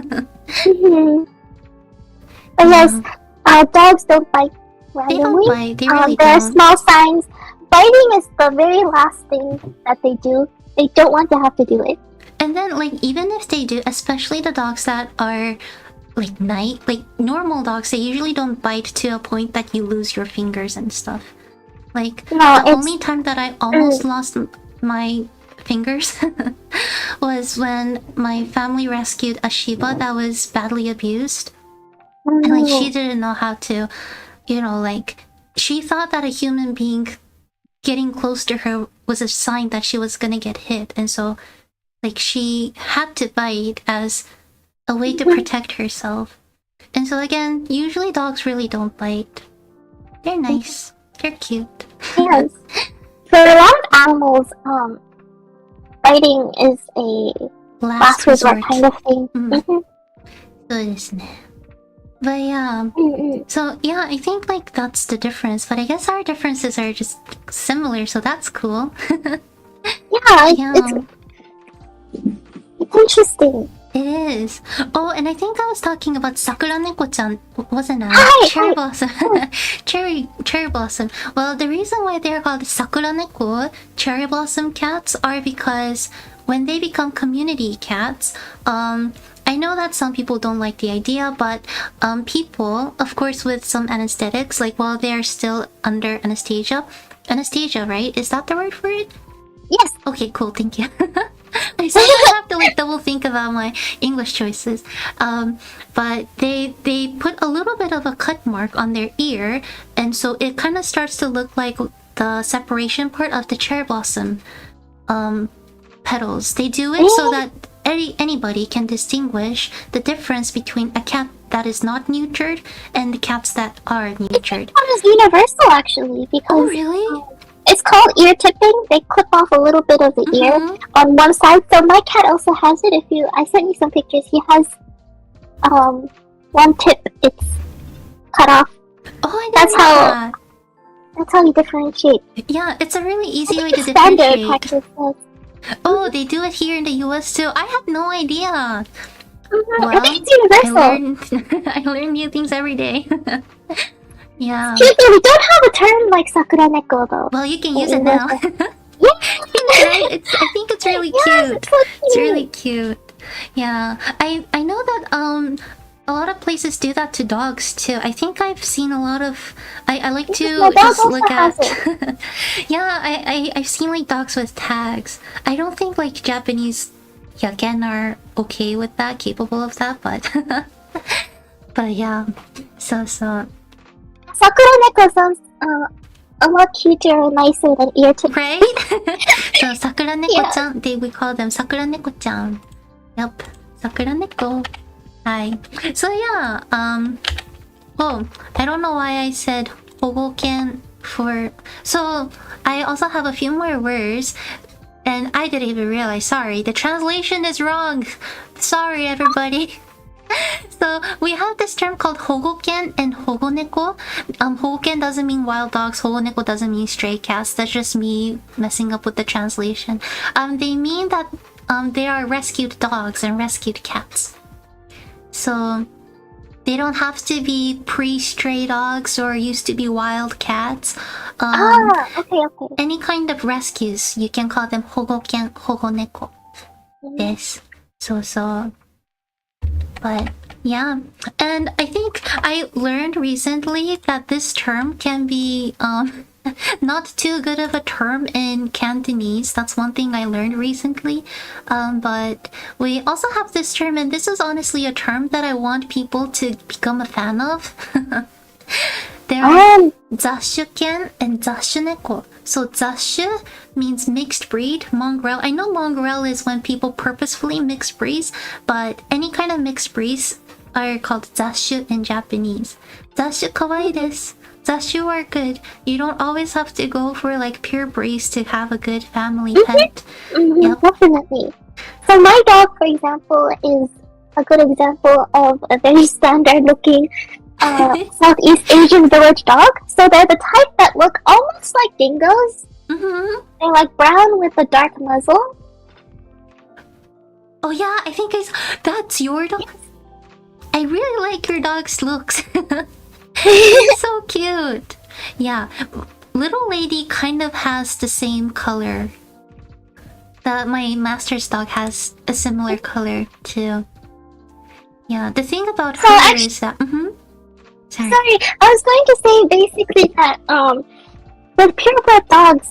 But yes, dogs don't bite randomly. They don't bite, they really there are don't. small signs. Biting is the very last thing that they do. They don't want to have to do it. And then, like, even if they do, especially the dogs that are like normal dogs, they usually don't bite to a point that you lose your fingers and stuff. Like, the only time that I almost lost my fingers was when my family rescued a Shiba that was badly abused. And like, she didn't know how to, you know, like, she thought that a human being getting close to her was a sign that she was gonna get hit, and so like she had to bite as a way to protect herself. And so again, usually dogs really don't bite. They're nice, they're cute. Yes. For a lot of animals, biting is a last resort kind of thing. そうですね。But yeah, so yeah, I think like that's the difference. But I guess our differences are just similar, so that's cool. It's interesting. It is. Oh, and I think I was talking about Sakura Neko-chan, wasn't I? Cherry blossom. cherry blossom. Well, the reason why they're called Sakura Neko, cherry blossom cats, are because when they become community cats, I know that some people don't like the idea, but people, of course, with some anesthetics, like while they're still under anesthesia, right? Is that the word for it? Yes. Okay, cool. Thank you. I sometimes have to like double think about my English choices. But they put a little bit of a cut mark on their ear, and so it kind of starts to look like the separation part of the cherry blossom petals. They do it so that anybody can distinguish the difference between a cat that is not neutered and the cats that are neutered. It's universal actually, because really? It's called ear tipping. They clip off a little bit of the ear on one side. So my cat also has it. I sent you some pictures. He has one tip. It's cut off. Oh, I know that. That's how you differentiate. Yeah, it's a really easy way to standard differentiate. practice. Oh, they do it here in the US too. I had no idea. Well, I think it's universal. I learn new things every day. Yeah. Excuse me, we don't have a term like Sakura Neko though. Well, you can use it now. I think it's really cute. It's so cute. It's really cute. Yeah. I know that a lot of places do that to dogs too. I think I've seen a lot of I like to just look at yeah, I've seen like dogs with tags. I don't think like Japanese yagen are okay with that, capable of that, but but yeah. So Sakura Neko sounds a lot cuter and nicer than ear tipping. Right? So Sakura Neko-chan, we call them Sakura Neko-chan. Yep, Sakura Neko. Hi. So yeah, oh, I don't know why I said Hogoken for... So I also have a few more words. And I didn't even realize. Sorry, the translation is wrong. Sorry, everybody. So we have this term called hogoken and hogoneko. Hogoken doesn't mean wild dogs. Hogoneko doesn't mean stray cats. That's just me messing up with the translation. They mean that they are rescued dogs and rescued cats. So they don't have to be pre-stray dogs or used to be wild cats. Okay. Any kind of rescues, you can call them hogoken, hogoneko. Yes. So. But yeah, and I think I learned recently that this term can be not too good of a term in Cantonese. That's one thing I learned recently. But we also have this term, and this is honestly a term that I want people to become a fan of. There are zashuken and zashuneko. So zashu means mixed breed, mongrel. I know mongrel is when people purposefully mix breeds, but any kind of mixed breeds are called zashu in Japanese. Zashu kawaii desu. Zashu are good. You don't always have to go for like pure breeds to have a good family pet. Yep. Definitely. So my dog, for example, is a good example of a very standard looking Southeast Asian village dog. So they're the type that look almost like dingoes. They're like brown with a dark muzzle. Oh yeah, I think that's your dog. I really like your dog's looks. It's so cute. Yeah, little lady kind of has the same color. That my master's dog has a similar color too. Yeah, the thing about her is that. Sorry, I was going to say basically that with purebred dogs,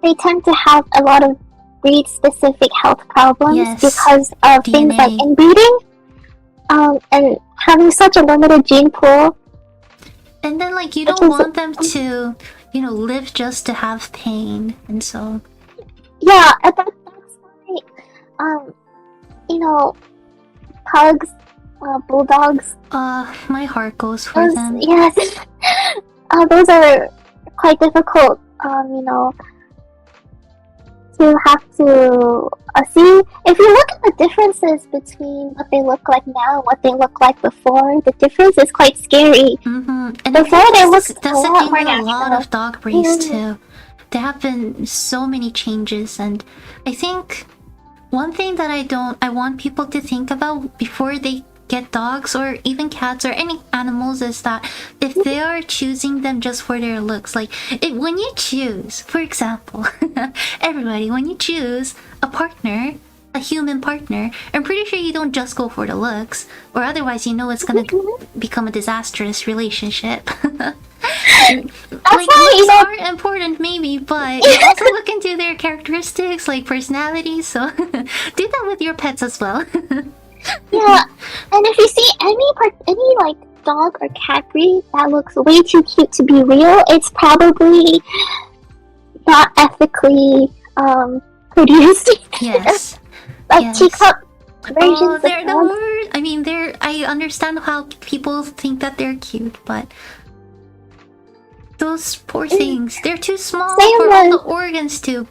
they tend to have a lot of breed-specific health problems because of DNA. Things like inbreeding, and having such a limited gene pool. And then like you don't want them to, live just to have pain, and so. Yeah, that's why, pugs, bulldogs. My heart goes for them. Yes. Those are quite difficult, to have to see. If you look at the differences between what they look like now and what they look like before, the difference is quite scary. And before they look that's the thing with a lot of dog breeds too. There have been so many changes, and I think one thing that I want people to think about before they get dogs or even cats or any animals is that if they are choosing them just for their looks, like when you choose, for example, everybody, when you choose a partner, a human partner, I'm pretty sure you don't just go for the looks, or otherwise it's gonna become a disastrous relationship. Like looks are important maybe, but you also look into their characteristics like personality, so do that with your pets as well. Yeah, and if you see any like dog or cat breed that looks way too cute to be real, it's probably not ethically produced. Yes. Like teacup versions. Oh, they're the word. I mean, I understand how people think that they're cute, but those poor things, they're too small for all the organs to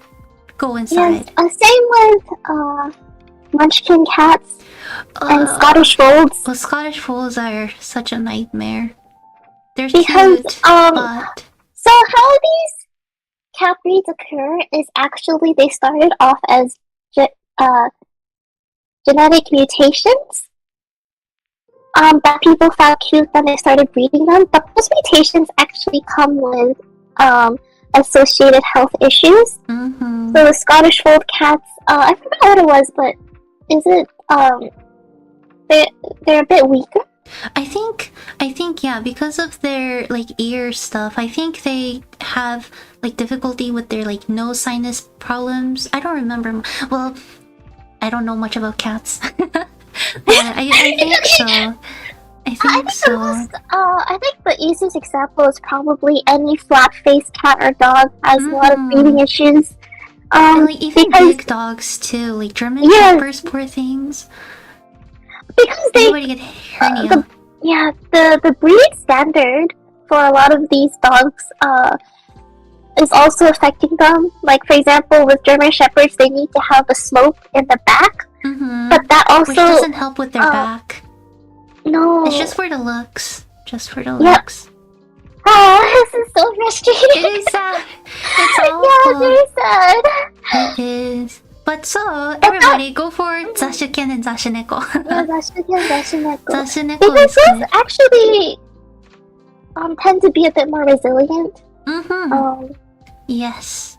go inside. Yes, same with Munchkin cats. And Scottish Folds. Well, Scottish Folds are such a nightmare. They're cute, but... So how these cat breeds occur is actually they started off as genetic mutations that people found cute, then they started breeding them. But those mutations actually come with associated health issues. So the Scottish Fold cats, I forgot what it was, but is it they're a bit weaker? I think yeah, because of their like ear stuff. I think they have like difficulty with their like nose sinus problems. I don't remember. Well, I don't know much about cats. But I think so. I think the easiest example is probably any flat-faced cat or dog has a lot of breathing issues. And like even big dogs too, like German Shepherds, poor things. Because everybody get hernia. The breed standard for a lot of these dogs is also affecting them. Like, for example, with German Shepherds, they need to have a slope in the back, but that also which doesn't help with their back. No, It's just for the looks. Just for the looks. Oh, this is so frustrating. It is sad. It's Yeah, awful. very sad. It is. But so, everybody go for Zashuken and Zashineko. Yeah, Zashineko. Zashineko Because is those good. actually tend to be a bit more resilient. Yes.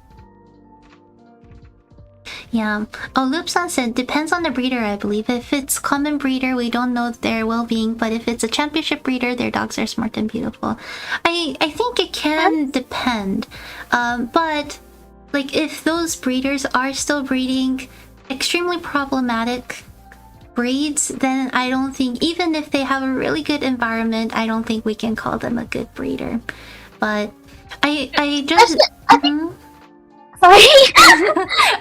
Yeah. Oh, Loopsan said, depends on the breeder, I believe. If it's common breeder, we don't know their well-being. But if it's a championship breeder, their dogs are smart and beautiful. I think it can depend. But, like, if those breeders are still breeding extremely problematic breeds, then I don't think, even if they have a really good environment, I don't think we can call them a good breeder. But I just... Sorry.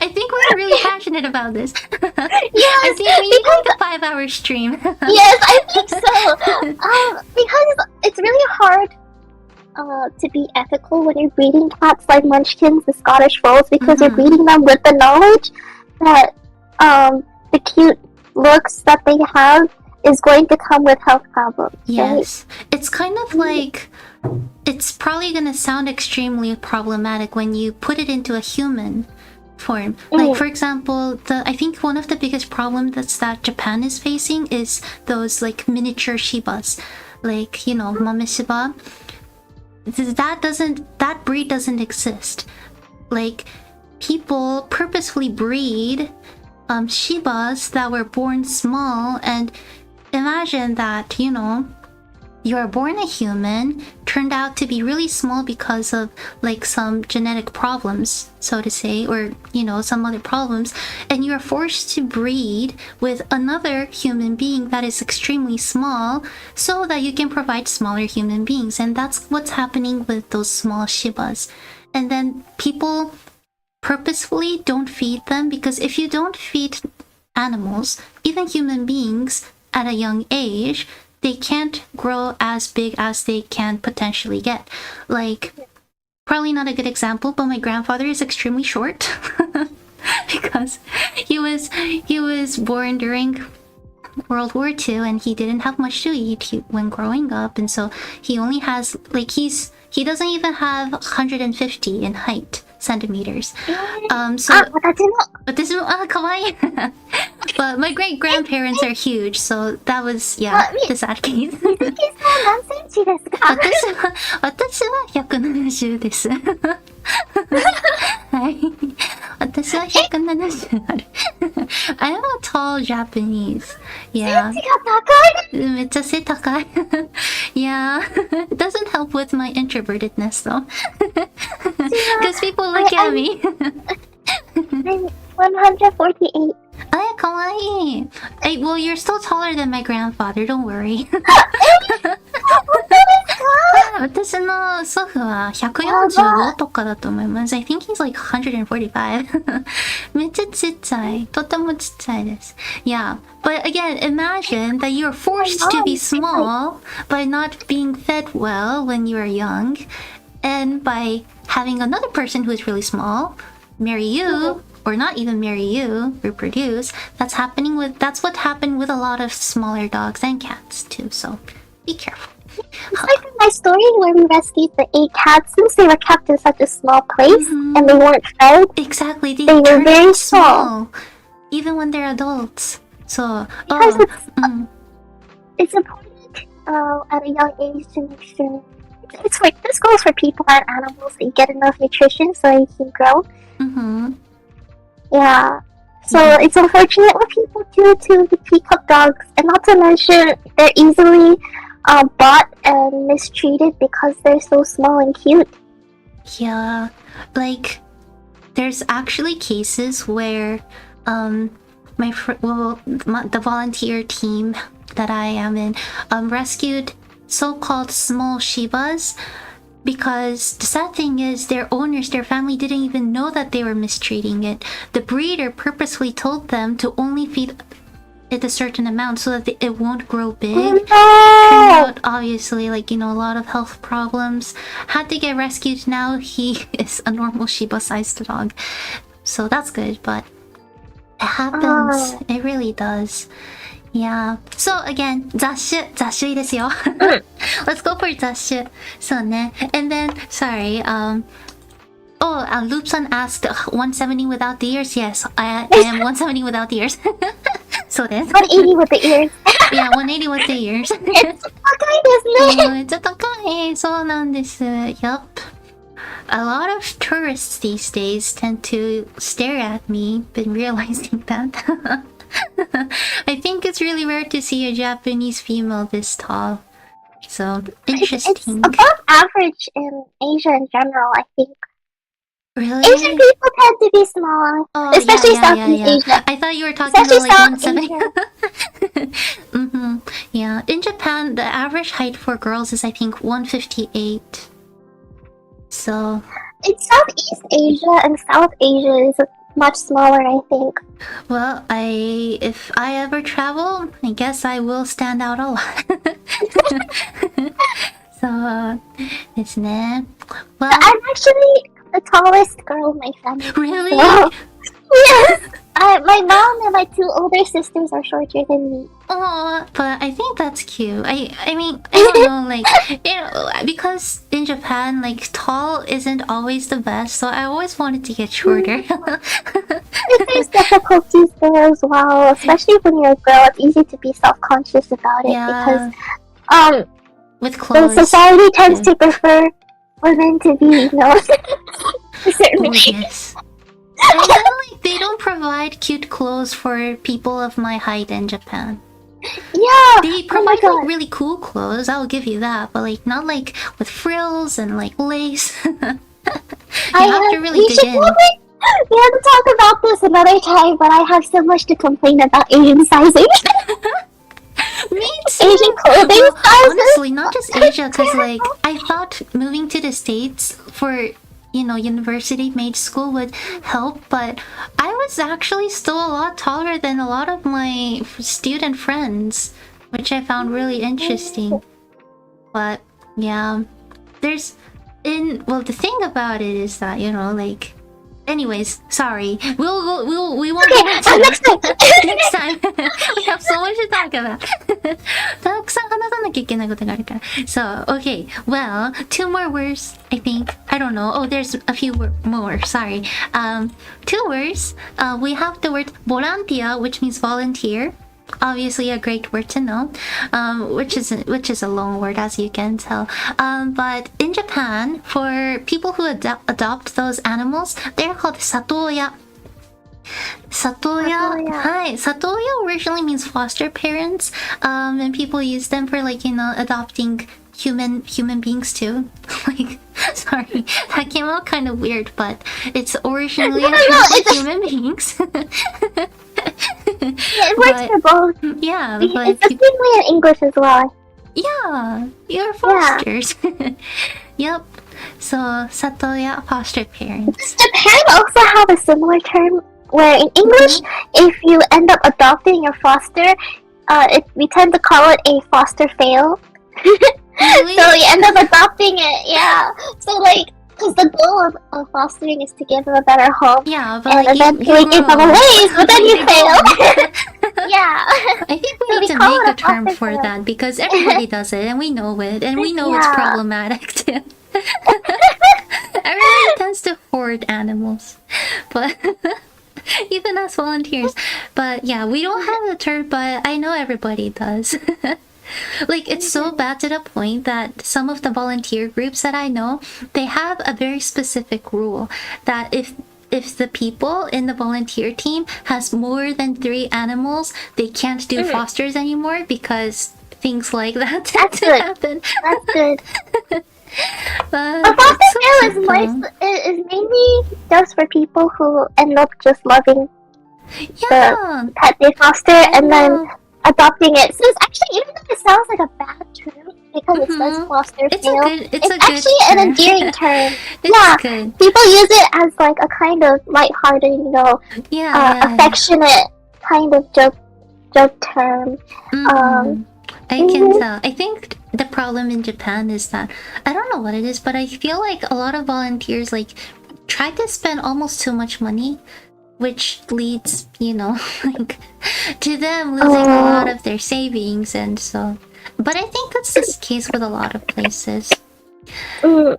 I think we're really passionate about this. Yes, I think we need like a 5-hour stream. Yes, I think so. Because it's really hard to be ethical when you're breeding cats like Munchkins, the Scottish Folds, because you're breeding them with the knowledge that the cute looks that they have is going to come with health problems. Yes. Right? It's kind of like... It's probably gonna sound extremely problematic when you put it into a human form. Like, for example, I think one of the biggest problems that Japan is facing is those, like, miniature Shibas. Like, you know, Mameshiba. That breed doesn't exist. Like, people purposefully breed Shibas that were born small, and imagine that, you know, you are born a human, turned out to be really small because of, like, some genetic problems, so to say, or, you know, some other problems, and you are forced to breed with another human being that is extremely small so that you can provide smaller human beings. And that's what's happening with those small Shibas. And then people purposefully don't feed them, because if you don't feed animals, even human beings, at a young age, they can't grow as big as they can potentially get. Like, probably not a good example, but my grandfather is extremely short because he was born during World War II and he didn't have much to eat when growing up, and so he only has, like, he doesn't even have 150 in height centimeters. So but my great grandparents are huge, so that was, yeah, the sad case. 何センチですか？私は170です。はい。私は170ある。I'm a tall Japanese. Yeah. 背が高い。めっちゃ背高い。Yeah. It doesn't help with my introvertedness though. Because people look at me. I'm 148. Oh, kawaii. Hey, well, you're still taller than my grandfather, don't worry. 私の祖父は145とかだと思います。I think he's like 145. めっちゃちっちゃい。とてもちっちゃいです。Yeah, but again, imagine that you're forced to be small by not being fed well when you are young, and by having another person who is really small marry you, or not even marry you, reproduce. That's what happened with a lot of smaller dogs and cats too, so be careful. It's like in my story where we rescued the 8 cats. Since they were kept in such a small place and they weren't fed. Exactly, they were very small. Even when they're adults. So, because it's important at a young age to make sure. This goes for people and animals, that you get enough nutrition so you can grow. Yeah. So it's unfortunate what people do to the peacock dogs, and not to mention they're easily bought and mistreated because they're so small and cute. Yeah, like there's actually cases where the volunteer team that I am in rescued so-called small Shibas, because the sad thing is their owners, their family didn't even know that they were mistreating it. The breeder purposely told them to only feed it a certain amount so that it won't grow big. Oh, Turned no! out, obviously, like, you know, a lot of health problems. Had to get rescued. Now he is a normal Shiba-sized dog. So that's good, but it happens. It really does. Yeah. So again, 雑種いいですよ。Let's go for 雑種。そうね。And then, sorry, Loopson asked 170 without the ears. Yes, I am 170 without the ears. そうです。180 with the ears. Yeah, 180 with the ears. 高いですね。めっちゃ高い。そうなんです。Yup. A lot of tourists these days tend to stare at me, been realizing that. I think it's really rare to see a Japanese female this tall. So, interesting. It's above average in Asia in general, I think. Really? Asian people tend to be small, especially Southeast Asia. I thought you were talking Especially about like South 170. Yeah. In Japan, the average height for girls is I think 158. So... In Southeast Asia and South Asia is much smaller, I think. Well, if I ever travel, I guess I will stand out a lot. So, ですね. Well, I'm actually the tallest girl in my family. Really? So, yes! My mom and my 2 older sisters are shorter than me. Oh, but I think that's cute. I mean, I don't know, like, you know, because in Japan, like, tall isn't always the best, so I always wanted to get shorter. There's difficulties there as well, especially when you're a girl. It's easy to be self-conscious about it because with clothes, the society tends to prefer women to be, you know, a certain age. Yes. And then, like, they don't provide cute clothes for people of my height in Japan. Yeah. They provide like really cool clothes, I'll give you that, but like not like with frills and like lace. You have to really dig in. We have to talk about this another time, but I have so much to complain about Asian sizing. Me too. Asian clothing sizes. Honestly, not just Asia, because like I thought moving to the States for, you know, university maid school would help, but I was actually still a lot taller than a lot of my student friends, which I found really interesting. But yeah, the thing about it is that, you know, like, anyways, sorry, we won't go into next time. next time. We have so much to talk about. たくさん話さなきゃいけないことがあるから。So, okay, well, 2 more words, I think. I don't know. Oh, there's a few more. Sorry. 2 words. We have the word volunteer, which means volunteer. Obviously a great word to know, which is a long word, as you can tell. But in Japan, for people who adopt those animals, they're called satoya. Satoya originally means foster parents, and people use them for, like, you know, adopting human beings too. Like, sorry, that came out kind of weird, but it's originally human beings. Yeah, it works for both. Yeah, it's but the same way in English as well. Yeah, you're fosters. Yep. So, satoya, foster parents. Japan also have a similar term where in English, if you end up adopting your foster, we tend to call it a foster fail. Really? So you end up adopting it, yeah. So like, because the goal of fostering is to give them a better home. Yeah, but and like, eventually give them a raise, but then you fail. Yeah. I think we need to make a term for that because everybody does it and we know it and we know it's problematic too. Everybody tends to hoard animals, but even as volunteers. But yeah, we don't have a term, but I know everybody does. Like, it's so bad to the point that some of the volunteer groups that I know, they have a very specific rule that if the people in the volunteer team has more than 3 animals, they can't do fosters anymore because things like that tend to happen. That's good. A foster fail is mainly just for people who end up just loving the pet they foster and then adopting it. So it's actually, even though it sounds like a bad term because it says foster fail, it's actually an endearing term. Good. People use it as like a kind of lighthearted, you know, affectionate kind of joke joke term. I can tell. I think the problem in Japan is that I don't know what it is, but I feel like a lot of volunteers like try to spend almost too much money, which leads, like to them losing a lot of their savings, and so. But I think that's the case with a lot of places.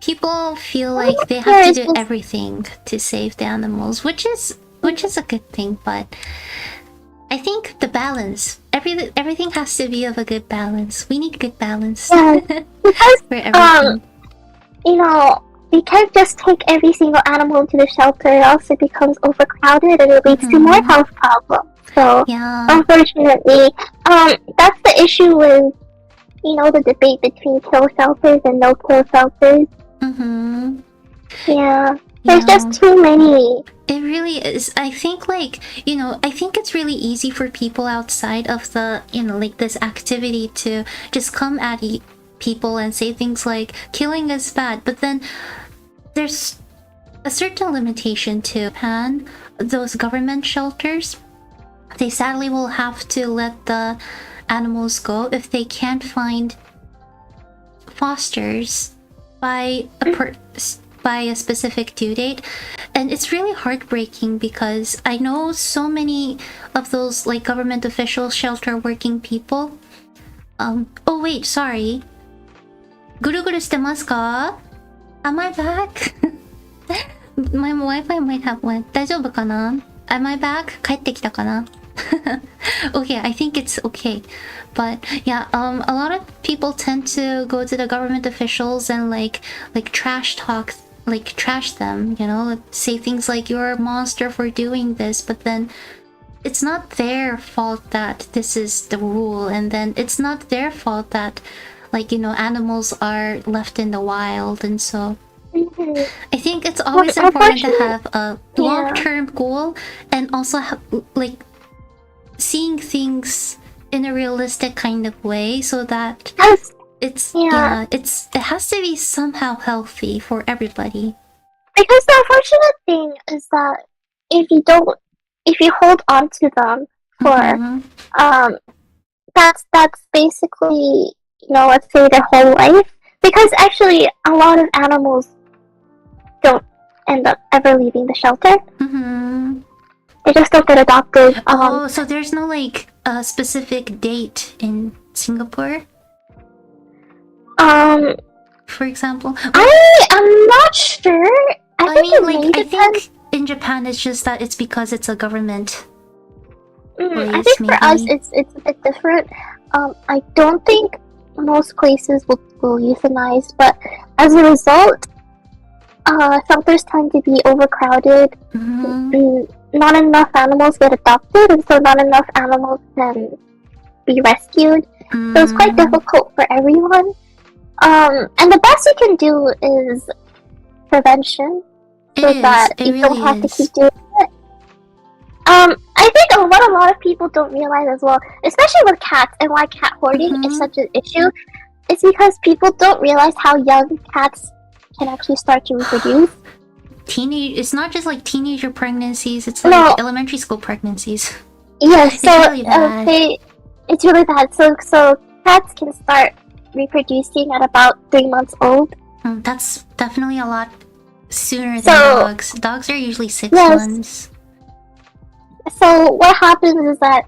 People feel like they have to do everything to save the animals, which is a good thing, but I think the balance, everything has to be of a good balance. We need good balance Because for everything. We can't just take every single animal into the shelter, or else it becomes overcrowded and it leads to more health problems. So, unfortunately, that's the issue with, the debate between kill shelters and no kill shelters. Yeah, there's just too many. It really is. I think I think it's really easy for people outside of the, like this activity to just come at people and say things like killing is bad, but then there's a certain limitation to Japan. Those government shelters, they sadly will have to let the animals go if they can't find fosters by a specific due date. And it's really heartbreaking because I know so many of those like government officials, shelter working people. Oh wait, sorry. Guru shite masu ka? Am I back? My Wi-Fi might have went. 大丈夫かな? Am I back? 帰ってきたかな? Okay, I think it's okay. But yeah, a lot of people tend to go to the government officials and like trash talk, like trash them, say things like you're a monster for doing this, but then it's not their fault that this is the rule, and then it's not their fault that animals are left in the wild. And so I think it's always important to have a long-term goal and also have, seeing things in a realistic kind of way, so that it has to be somehow healthy for everybody. Because the unfortunate thing is that if you hold on to them for that's basically let's say their whole life, because actually a lot of animals don't end up ever leaving the shelter. They just don't get adopted. So there's no a specific date in Singapore? For example? I am not sure. I think in Japan it's just that it's because it's a government place, I think for us it's a bit different. I don't think most places will euthanize, but as a result, shelters tend to be overcrowded. Not enough animals get adopted, and so not enough animals can be rescued. So it's quite difficult for everyone. And the best you can do is prevention, so that you don't have to keep doing it. I think what a lot of people don't realize as well, especially with cats and why cat hoarding is such an issue, is because people don't realize how young cats can actually start to reproduce. It's not just teenager pregnancies, it's elementary school pregnancies. Yes, so it's really bad. It's really bad. So cats can start reproducing at about 3 months old. That's definitely a lot sooner than dogs. Dogs are usually 6 months. So what happens is that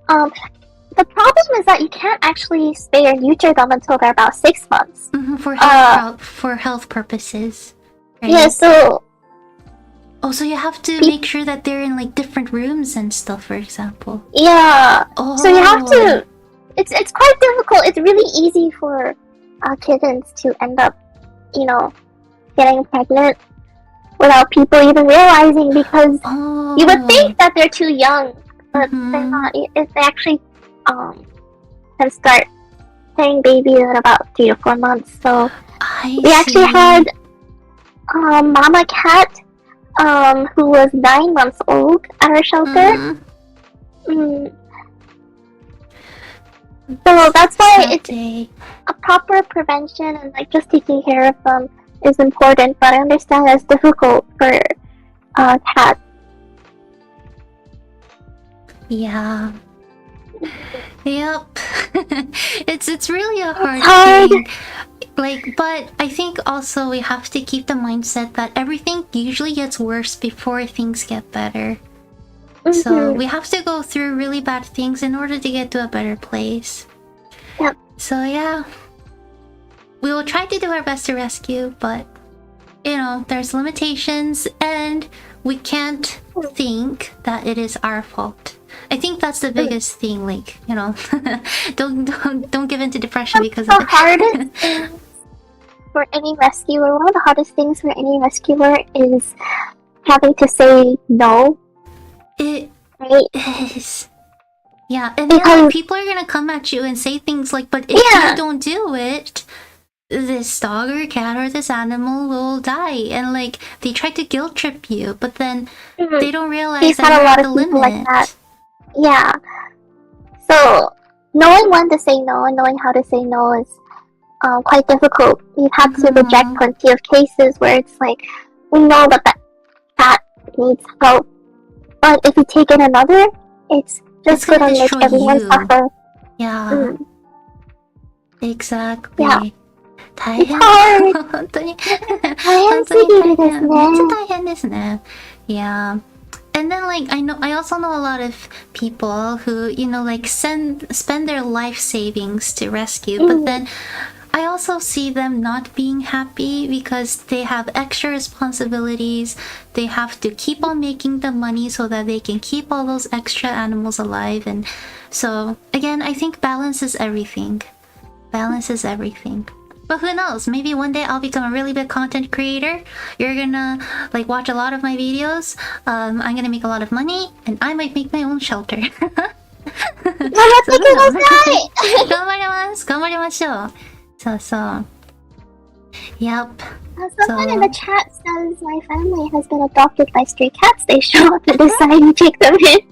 the problem is that you can't actually spay or neuter them until they're about 6 months. For health purposes. Right? Yeah, so so you have to make sure that they're in different rooms and stuff, for example. Yeah. So you have to. It's quite difficult. It's really easy for kittens to end up, getting pregnant without people even realizing, because you would think that they're too young, but they're not. If they actually can start having babies at about 3 to 4 months. So we actually had mama cat who was 9 months old at our shelter. So that's why it's a proper prevention and just taking care of them is important. But I understand it's difficult for cats. Yeah. Yep. It's really a hard hard. thing. Like, but I think also we have to keep the mindset that everything usually gets worse before things get better. So we have to go through really bad things in order to get to a better place. Yep. So yeah, we will try to do our best to rescue, but you know, there's limitations and we can't think that it is our fault. I think that's the biggest thing, like, you know, don't give in to depression because of the hardest thing for any rescuer, one of the hardest things for any rescuer is having to say no. It right? is. Yeah, and then people are gonna come at you and say things like, but if you don't do it, this dog or cat or this animal will die. And like, they try to guilt trip you, but then they don't realize that you're at the limit. Like that. Yeah. So, knowing when to say no and knowing how to say no is quite difficult. We've had to reject plenty of cases where it's like, we know that that cat needs help, but if you take in another, it's just gonna make everyone suffer. Yeah. Exactly. Yeah. 大変。本当に。大変すぎるですね。めっちゃ大変ですね。Yeah. And then like I also know a lot of people who, you know, like spend their life savings to rescue, but then I also see them not being happy because they have extra responsibilities. They have to keep on making the money so that they can keep all those extra animals alive. And so again, I think balance is everything. Balance is everything. But who knows? Maybe one day I'll become a really big content creator. You're gonna like watch a lot of my videos. I'm gonna make a lot of money, and I might make my own shelter. 頑張ってください。頑張ります。頑張りましょう。そうそう。Yep. Someone in the chat says my family has been adopted by stray cats. They show up and decide to take them in.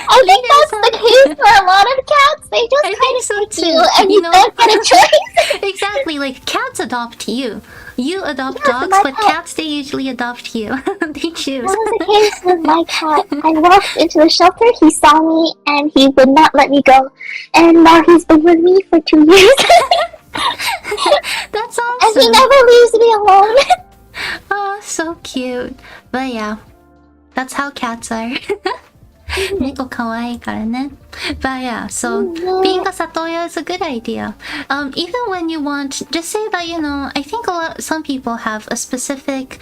I think that's the case for a lot of cats. They just kind of take you and you don't get a choice. Exactly, like cats adopt you. You adopt dogs, but cats, they usually adopt you. They choose. That was the case with my cat. I walked into the shelter, he saw me, and he would not let me go. And now he's been with me for 2 years. That's awesome. And he never leaves me alone. Oh, so cute. But yeah, that's how cats are. 猫可愛いからね. But yeah, so being a satoya is a good idea. Even when you want, just say that, you know, I think some people have a specific,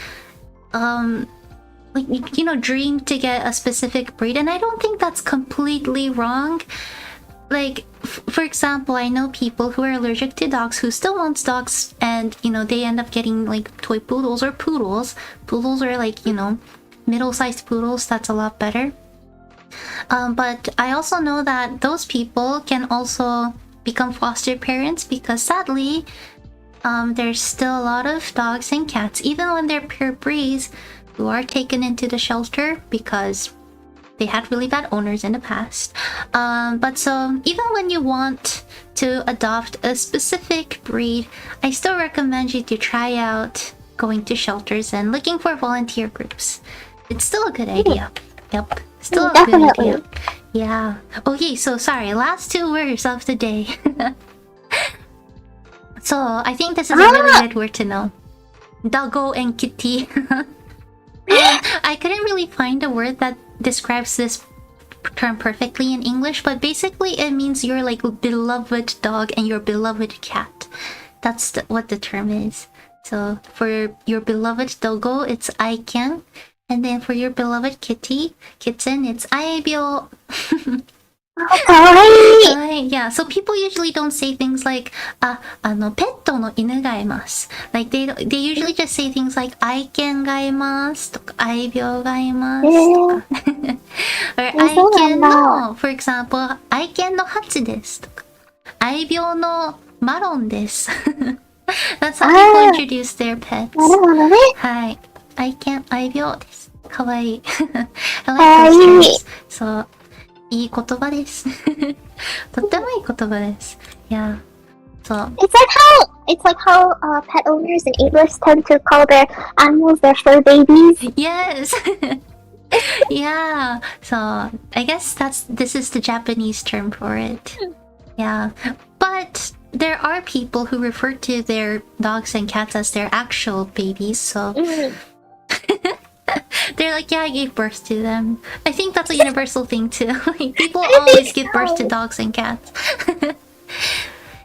like, you know, dream to get a specific breed, and I don't think that's completely wrong. Like, for example, I know people who are allergic to dogs who still want dogs, and, you know, they end up getting, like, toy poodles or poodles. Poodles are, like, you know, middle-sized poodles. That's a lot better. But I also know that those people can also become foster parents because, sadly, there's still a lot of dogs and cats, even when they're pure breeds, who are taken into the shelter because they had really bad owners in the past. But so even when you want to adopt a specific breed, I still recommend you to try out going to shelters and looking for volunteer groups. It's still a good idea. Yep. Still a good idea. Yeah. Okay, so sorry. Last 2 words of the day. So I think this is a really good word to know. Doggo and kitty. I couldn't really find a word that describes this term perfectly in English, but basically it means your like beloved dog and your beloved cat. That's what the term is. So for your beloved doggo, it's aiken, and then for your beloved kitten, it's aebyo. Yeah, so people usually don't say things like ペットの犬がいます. Like they usually just say things like 愛犬がいますとか愛病がいますとかor 愛犬の for example 愛犬のハチですとか愛病のマロンです That's how people introduce their pets. なるほどね。はい、愛犬愛病です。かわいい。I like those terms. そう。いい言葉です。とってもいい言葉です。Yeah. So It's like how pet owners in English tend to call their animals their fur babies. Yes. Yeah, so I guess this is the Japanese term for it. Yeah, but there are people who refer to their dogs and cats as their actual babies, so they're like, yeah, I gave birth to them. I think that's a universal thing too. Like, people always give birth to dogs and cats.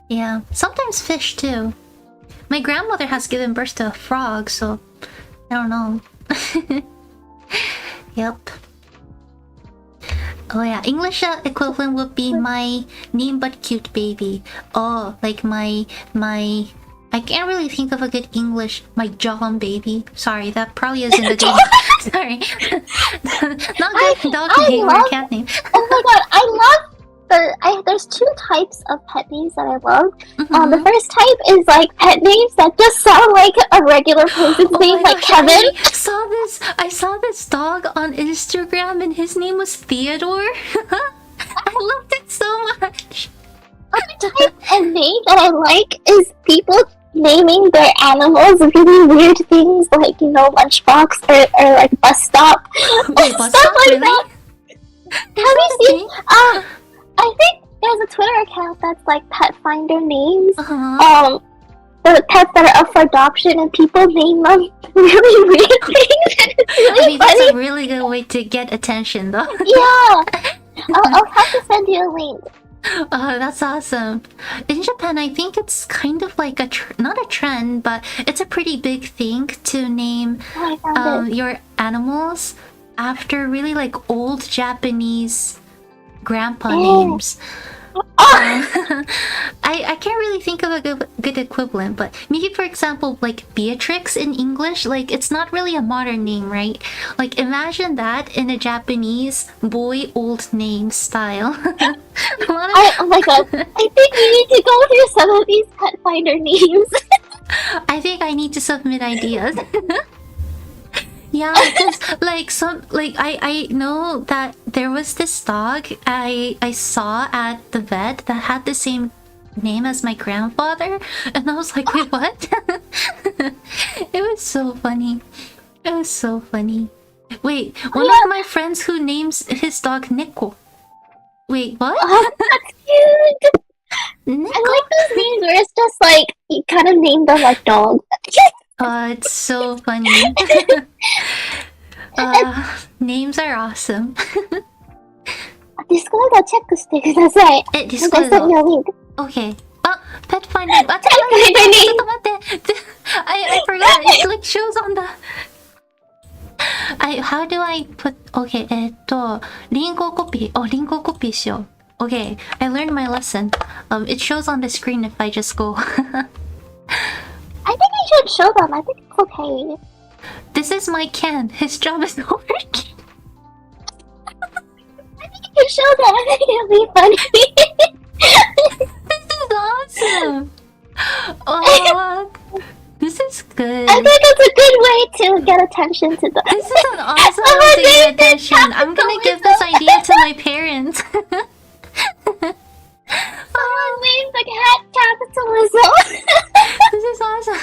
Yeah, sometimes fish too. My grandmother has given birth to a frog, so I don't know. Yep. Oh yeah, English equivalent would be my name but cute baby. Oh, like my I can't really think of a good English. My John baby. Sorry, that probably isn't a good. Sorry, not good dog name or cat name. Oh my god, I love there's two types of pet names that I love. The first type is like pet names that just sound like a regular person's name, like gosh, Kevin. I saw this dog on Instagram and his name was Theodore. I loved it so much. Another type of name that I like is people naming their animals really weird things, like, you know, Lunchbox or like Bus Stop. Wait, Bus Stop, like really? that. Have you seen? I think there's a Twitter account that's like pet finder names. The pets that are up for adoption, and people name them really weird things. Really I mean, that's a really good way to get attention, though. Yeah, I'll have to send you a link. Oh, that's awesome. In Japan, I think it's kind of like not a trend, but it's a pretty big thing to name your animals after really like old Japanese grandpa names. I can't really think of a good equivalent, but maybe, for example, like Beatrix in English, like it's not really a modern name, right? Like imagine that in a Japanese boy old name style. Oh my god, I think we need to go through some of these pet finder names. I think I need to submit ideas. Yeah, because I know that there was this dog I saw at the vet that had the same name as my grandfather, and I was like, wait, what? It was so funny. It was so funny. Wait, one of my friends who names his dog Neko. Wait, what? Oh, that's cute. Neko? I like those names where it's just like you kind of name them like dog. Oh, it's so funny. Names are awesome. ディスコードチェックしてください。ディスコード。私のリンク。Okay. Pet finder. Pet finder. I forgot. It like shows on the. How do I put? Okay. リンクをコピー。リンクをコピーしよう。Okay. I learned my lesson. It shows on the screen if I just go. I think I should show them. I think it's okay. This is my Ken. His job is not working. I think you should show them. I think it'll be funny. This is awesome. Oh, this is good. I think it's a good way to get attention to them. This is an awesome way to get attention. I'm gonna give this idea to my parents. Someone named the cat capitalism. This is awesome.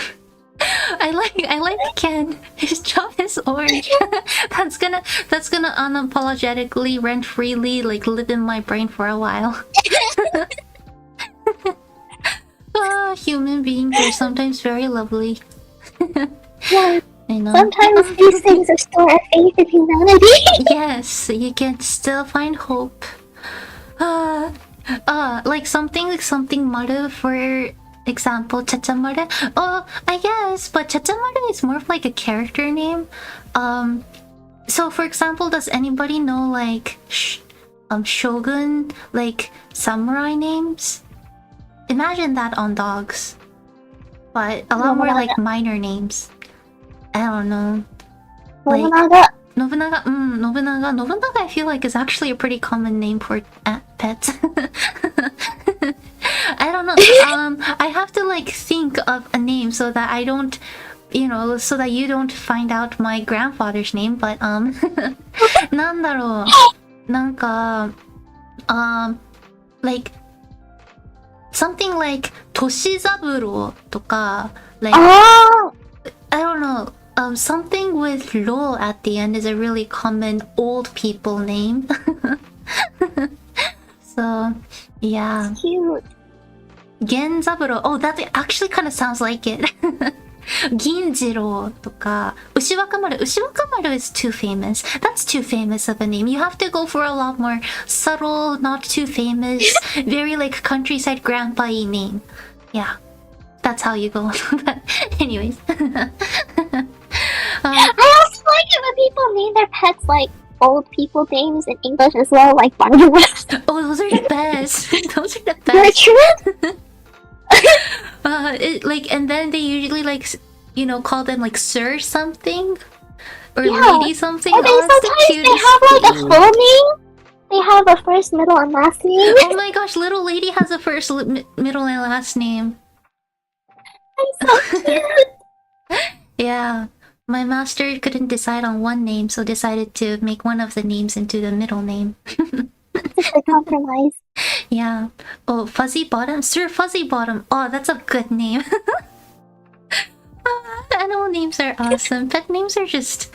I like Ken. His job is orange. That's gonna unapologetically, rent freely, like live in my brain for a while. Human beings are sometimes very lovely. Yeah. I know. Sometimes these things restore our faith in humanity. Yes, you can still find hope. Like something maru, for example, Chachamaru. Oh, I guess, but Chachamaru is more of like a character name. So for example, does anybody know like shogun, like samurai names? Imagine that on dogs, but a lot more like minor names. I don't know. Like Nobunaga. Nobunaga, I feel like is actually a pretty common name for pets. I don't know. I have to like think of a name so that I don't, so that you don't find out my grandfather's name. But なんだろう。なんか like something like トシザブロとか like I don't know. something with ro at the end is a really common old people name. So, yeah. Cute. Genzaburo. Oh, that actually kind of sounds like it. Ginjiro とか Ushiwakamaru. Ushiwakamaru is too famous. That's too famous of a name. You have to go for a lot more subtle, not too famous, very like countryside grandpa-y name. Yeah. That's how you go. But anyways. I also like it when people name their pets like old people names in English as well, like Barney West. Oh, those are the best. Those are the They're best. true. And then they usually like, you know, call them like sir something or Yeah. lady something. And then Oh, that's the sometimes they cutest have like a thing. full name. They have a first, middle, and last name. Oh my gosh, little lady has a first, middle, and last name. It's so cute. Yeah. My master couldn't decide on one name, so decided to make one of the names into the middle name. It's a compromise. Yeah. Oh, Fuzzy Bottom? Sir Fuzzy Bottom. Oh, that's a good name. Animal names are awesome. Pet names are just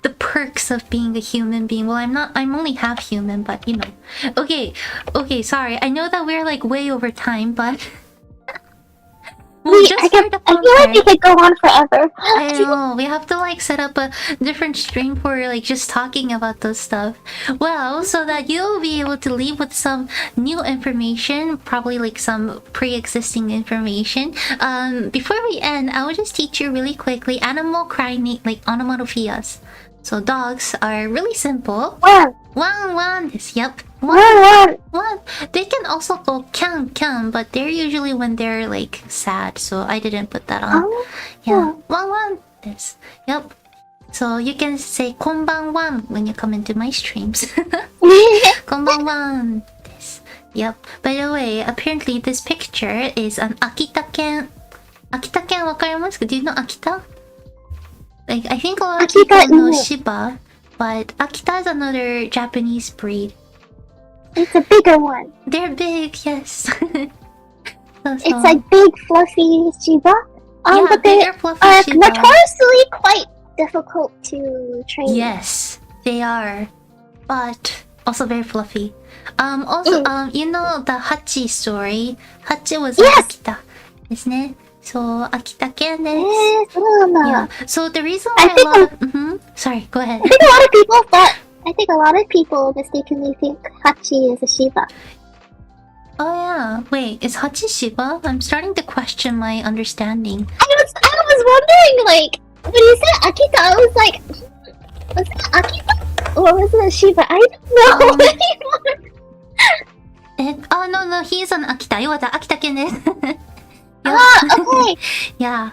the perks of being a human being. Well, I'm only half human, but you know. Okay, sorry. I know that we're like way over time, but we'll just start the I feel like we could go on forever. I know, we have to like set up a different stream for like just talking about this stuff. Well, so that you'll be able to leave with some new information, probably like some pre-existing information. Before we end, I will just teach you really quickly animal cry like onomatopoeias. So dogs are really simple. One. Wan. Yep. One. What? They can also go can, but they're usually when they're like sad, so I didn't put that on. Oh. Yeah. Wan. This. Yep. So you can say konbanwan when you come into my streams. Konbanwan. This. Yep. By the way, apparently this picture is an Akita ken. Akita ken wakarimasu? Do you know Akita? Like I think a lot of people know Shiba, but Akita is another Japanese breed. It's a bigger one. They're big, yes. So. It's like big, fluffy Shiba. Yeah, But bigger, they fluffy are Shiba. notoriously quite difficult to train. Yes, they are, but also very fluffy. Also, you know the Hachi story. Hachi was Yes! Akita, isn't it? So Akita ken desu. Yes, Yeah. So the reason why Sorry, go ahead. I think a lot of people mistakenly think Hachi is a Shiba. Oh yeah. Wait, is Hachi Shiba? I'm starting to question my understanding. I was wondering, like, when you said Akita, I was like, was it Akita? Or was it a Shiba? I don't know anymore. Oh no, he's an Akita. よかった、Akita ken desu. Okay. Yeah.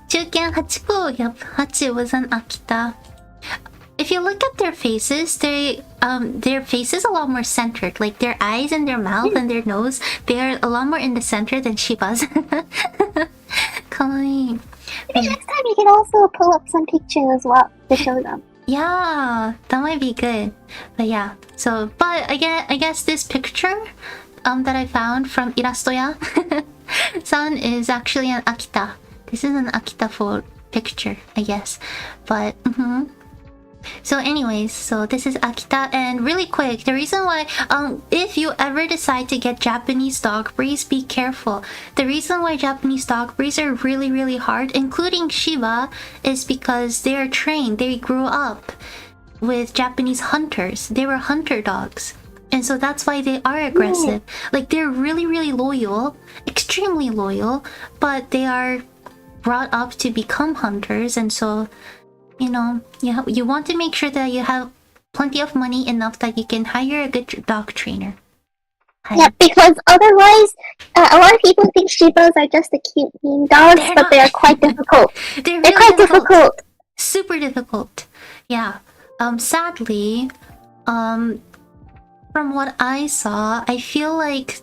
Chuken Hachiko, yep, Hachi was an Akita. If you look at their faces, their face is a lot more centered. Like their eyes and their mouth and their nose, they are a lot more in the center than Shiba's. Kawaii. Maybe next time you can also pull up some pictures as well to show them. Yeah, that might be good. But yeah, so, but I guess this picture that I found from Irastoya san is actually an Akita. This is an Akita for picture, I guess. But so anyways, so this is Akita, and really quick, the reason why if you ever decide to get Japanese dog breeds, be careful. The reason why Japanese dog breeds are really hard, including Shiba, is because they are trained, they grew up with Japanese hunters. They were hunter dogs. And so that's why they are aggressive. Like they're really loyal, extremely loyal, but they are brought up to become hunters, and so you know, you want to make sure that you have plenty of money enough that you can hire a good dog trainer. Yeah, because otherwise, a lot of people think Shibas are just the cute mean dogs, but they are quite difficult. They're quite difficult. Super difficult. Yeah. Sadly, from what I saw, I feel like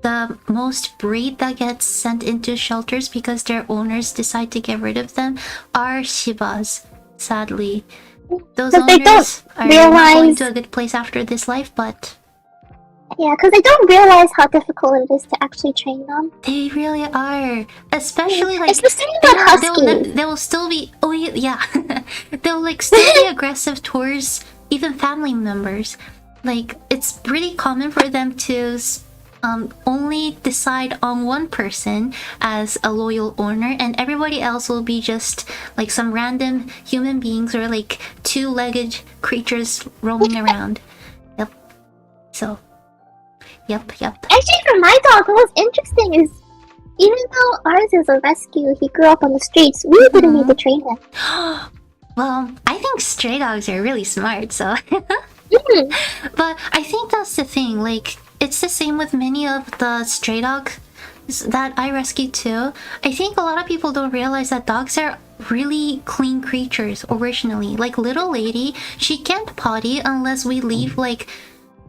the most breed that gets sent into shelters because their owners decide to get rid of them are Shibas. Sadly, those owners are not going to a good place after this life, but Yeah, because I don't realize how difficult it is to actually train them. They really are. Especially like it's the same with huskies. they will still be yeah. They'll like still be aggressive towards even family members. Like it's pretty common for them to only decide on one person as a loyal owner, and everybody else will be just like some random human beings or like two-legged creatures roaming around. Yep. So Yep. Actually, for my dog, what was interesting is even though ours is a rescue, he grew up on the streets. We didn't need to train him. Well, I think stray dogs are really smart, so. But I think that's the thing. Like, it's the same with many of the stray dogs that I rescued too. I think a lot of people don't realize that dogs are really clean creatures originally. Like little lady, she can't potty unless we leave like.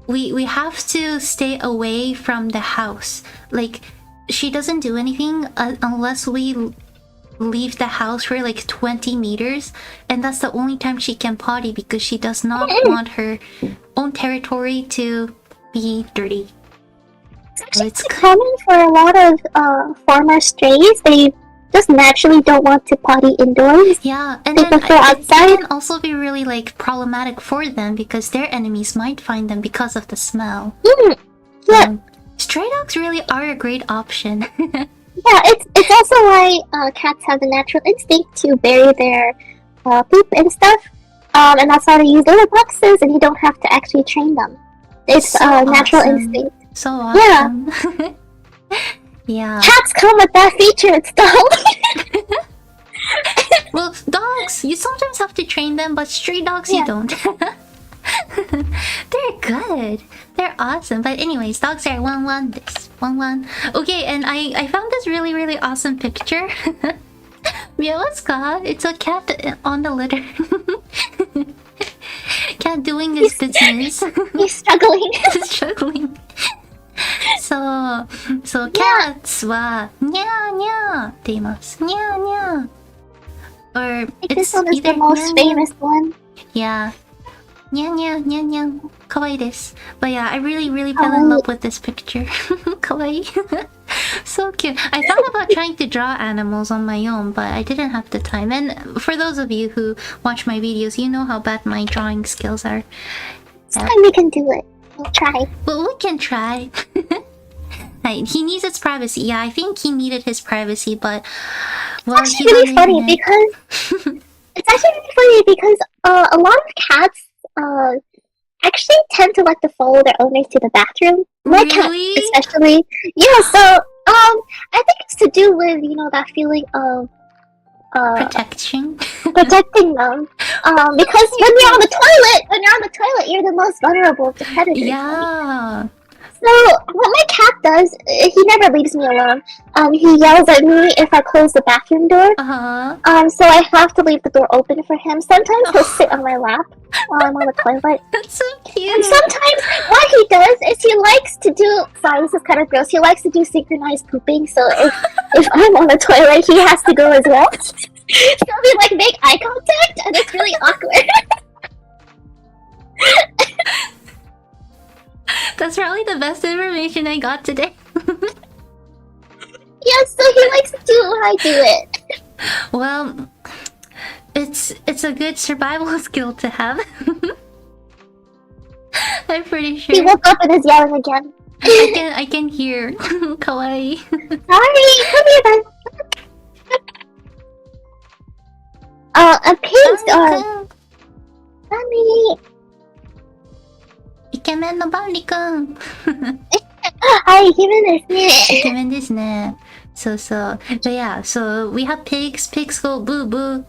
We have to stay away from the house. Like, she doesn't do anything unless we leave the house for like 20 meters. And that's the only time she can potty because she does not want her own territory to be dirty. It's actually common for a lot of former strays. They just naturally don't want to potty indoors. Yeah, and they then prefer outside. It can also be really like problematic for them because their enemies might find them because of the smell. Yeah. Stray dogs really are a great option. Yeah, it's also why cats have the natural instinct to bury their poop and stuff. And that's why they use litter boxes, and you don't have to actually train them. It's so natural awesome. instinct. So awesome. Yeah. Yeah. Cats come with that feature, it's dumb. Well, dogs, you sometimes have to train them, but stray dogs you don't. They're good. They're awesome. But anyways, dogs are 1-1 this. 1-1. Okay, and I found this really, really awesome picture. Yeah, what's called? It's a cat on the litter. Cat doing his business. He's struggling. He's struggling. So cats はニャーニャーって言います。ニャーニャー。Or this one is the most famous one. Yeah. ニャーニャーニャーニャー。かわいいです。But yeah, I really fell in love with this picture. かわいい。So cute. I thought about trying to draw animals on my own, but I didn't have the time. And for those of you who watch my videos, you know how bad my drawing skills are. Sometime we can do it. We'll try. Well, we can try. He needs his privacy. Yeah, I think he needed his privacy, but well, it's actually really funny because a lot of cats actually tend to like to follow their owners to the bathroom. My cat, especially. Yeah. So I think it's to do with that feeling of protecting them. Because when you're on the toilet, you're the most vulnerable to predators. Yeah. So what my cat does, he never leaves me alone. He yells at me if I close the bathroom door. So I have to leave the door open for him. Sometimes he'll sit on my lap while I'm on the toilet. That's so cute. And sometimes what he does is he likes to do. Sorry, this is kind of gross. He likes to do synchronized pooping. So if I'm on the toilet, he has to go as well. So we like make eye contact, and it's really awkward. That's probably the best information I got today. Yeah, so he likes to do how I do it. Well, it's a good survival skill to have. I'm pretty sure. He woke up and is yelling again. I can hear. Kawaii. Sorry, come here then. Pigs are... Mommy! イケメンのバンリくん。はい、イケメンですね。イケメンですね。そうそう。But yeah, so we have pigs. Pigs go boo boo.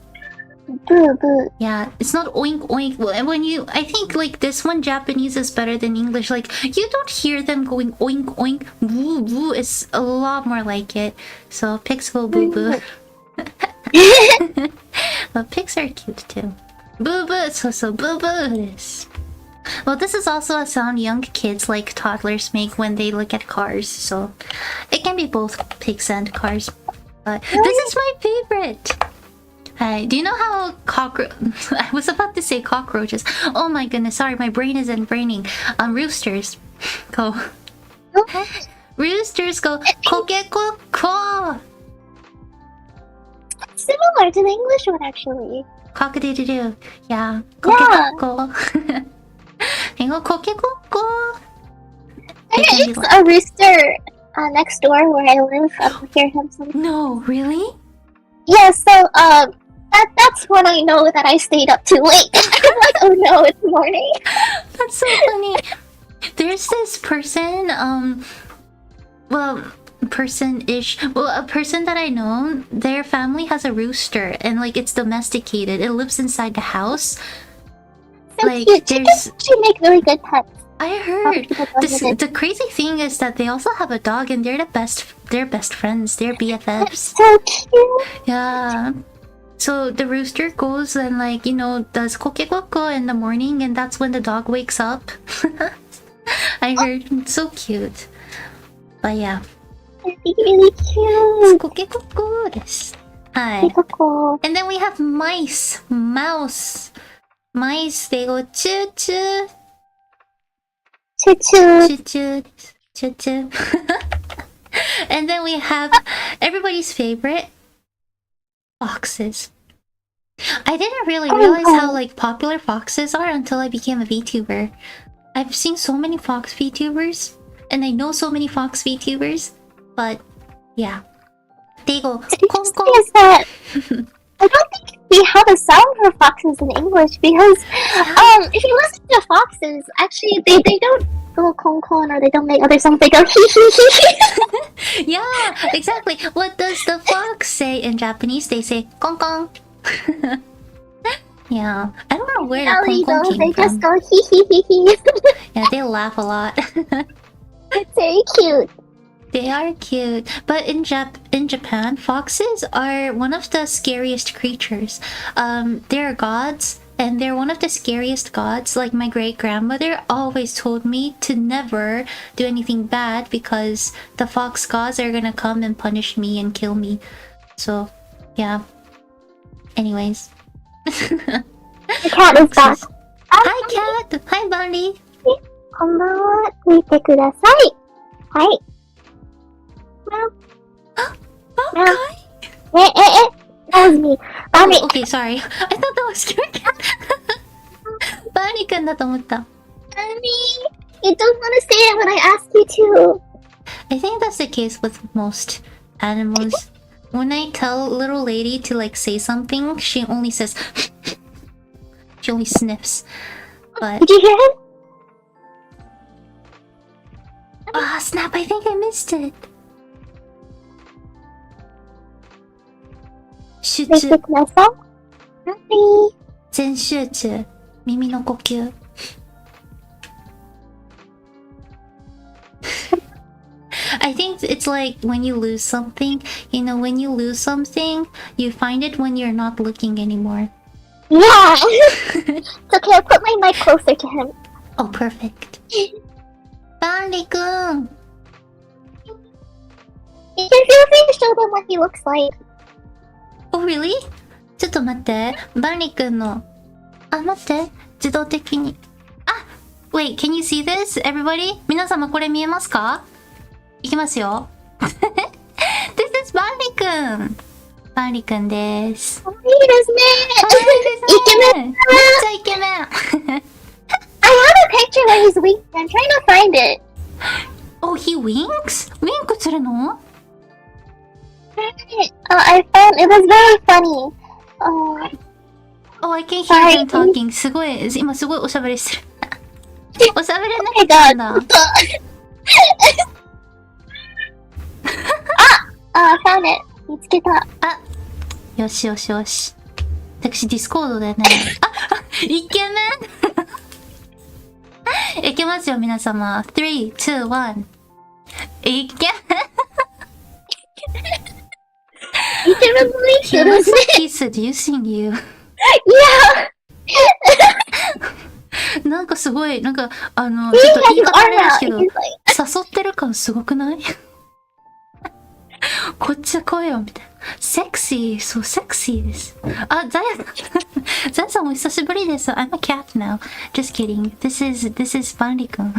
Boo boo. Yeah, it's not oink oink. When I think like this one Japanese is better than English. Like you don't hear them going oink oink. Boo boo. It's a lot more like it. So pigs go boo boo. But pigs are cute too. Boo boo. So boo boo it is. Well, this is also a sound young kids like toddlers make when they look at cars, so it can be both pigs and cars. But this is my favorite. Do you know how I was about to say cockroaches. Oh my goodness, sorry, my brain isn't braining. Roosters. go. Roosters go kokekoko. Similar to the English one, actually. Cock-a-doodle-doo. Yeah. Kokekoko. They go kokekoko. It's a rooster next door where I live. I hear him sometimes. No, really? Yeah, so that's when I know that I stayed up too late. I'm like, oh no, it's morning. That's so funny. There's this person, person-ish. Well, a person that I know, their family has a rooster and like it's domesticated. It lives inside the house. So Like, cute. there's- Chickens make really good pets. I heard. People don't know The crazy thing is that they also have a dog and they're best friends. They're BFFs. So cute. Yeah. So the rooster goes and like, you know, does kokekoko in the morning and that's when the dog wakes up. I heard. It's so cute. But yeah. They're really cute. Kokekoko desu. Hi. Cool. And then we have mice. Mouse. Mice, they go choo choo. Choo choo. Choo choo. Choo choo. And then we have everybody's favorite, foxes. I didn't really realize how like popular foxes are until I became a VTuber. I've seen so many fox VTubers, and I know so many fox VTubers, but yeah. They go kong Is kong. that I don't think we have a sound for foxes in English because if you listen to foxes, actually they don't go kong kong or they don't make other sounds. They go hee hee hee. Yeah, exactly. What does the fox say in Japanese? They say kong kong. Yeah, I don't know where the Really kong though, kong they came just from. go hee hee hee hee. Yeah, they laugh a lot. It's very cute. They are cute, but in Japan, foxes are one of the scariest creatures. They're gods, and they're one of the scariest gods. Like my great grandmother always told me to never do anything bad because the fox gods are gonna come and punish me and kill me. So, yeah. Anyways. The cat is back. Hi, cat. Hi, Bunny. こんばんは。見てください。はい。Meow. Meow. That was me. Bunny. Oh, okay, sorry. I thought that was your cat. Bunny くんだと思った。Bunny. You don't want to say it when I ask you to. I think that's the case with most animals. When I tell little lady to like say something, she only says she only sniffs. But Did you hear him? ah, snap, I think I missed it. 集見て中、ください。Bunny. 全集中、耳の呼吸。I think it's like when you lose something, you know, when you lose something, you find it when you're not looking anymore. Yeah. It's okay, I'll put my mic closer to him. Oh, perfect. Bandy-kun! You can feel free to show them what he looks like. Oh, really? ちょっと待って。バンリ君の。あ、待って。自動的に。あ Wait, can you see this? Everybody? 皆様これ見えますか？いきますよ。This is バンリ君。バンリ君です。いいですね。イケメン。めっちゃイケメン。I have a picture where he's winking. I'm trying to find it. Oh, he winks? ウィンクするの？ I found it was very funny. Oh, I can hear him talking. すごい、今すごいおしゃべりしてる。おしゃべりになっちゃうんだ。Found it. 見つけた。あ、よしよしよし。私ディスコードでね。イケメンいきますよ皆様。3、2、1。イケメンイケメンのイケメンですね。He's seducing you. なんかすごい、なんかちょっと言い方あれですけど、誘ってる感すごくないこっち来いよみたいな。セクシー、そうセクシーです。あ、ザヤさんお久しぶりです。I'm a cat now. Just kidding. This is バンリ君。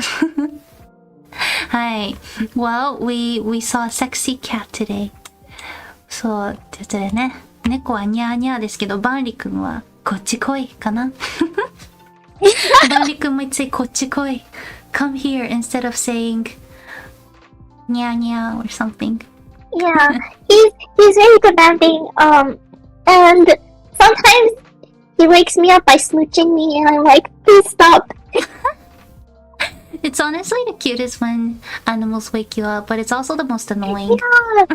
はい。Well, we saw a sexy cat today. そう、ということでね。猫はニャーニャーですけど、バンリ君はこっち来いかな。バンリ君も言ってこっち来い。Come here instead of saying ニャーニャー or something. Yeah, he's very demanding. And sometimes he wakes me up by smooching me, and I'm like, please stop. It's honestly the cutest when animals wake you up, but it's also the most annoying. Yeah,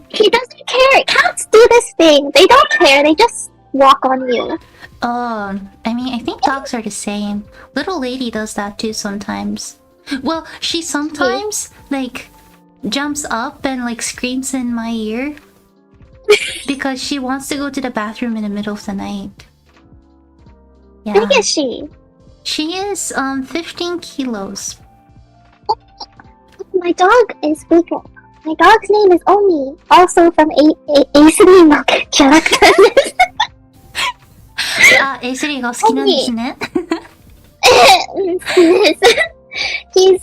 he doesn't care. Cats do this thing. They don't care. They just walk on you. Oh, I mean, I think dogs are the same. Little lady does that too sometimes. Well, she sometimes, like, jumps up and, like, screams in my ear because she wants to go to the bathroom in the middle of the night. How Yeah. big is she? She is, 15 kilos. My dog is big. My dog's name is Oni, also from A3 のキャラクターです。あ、A3 が好きなんですね。He's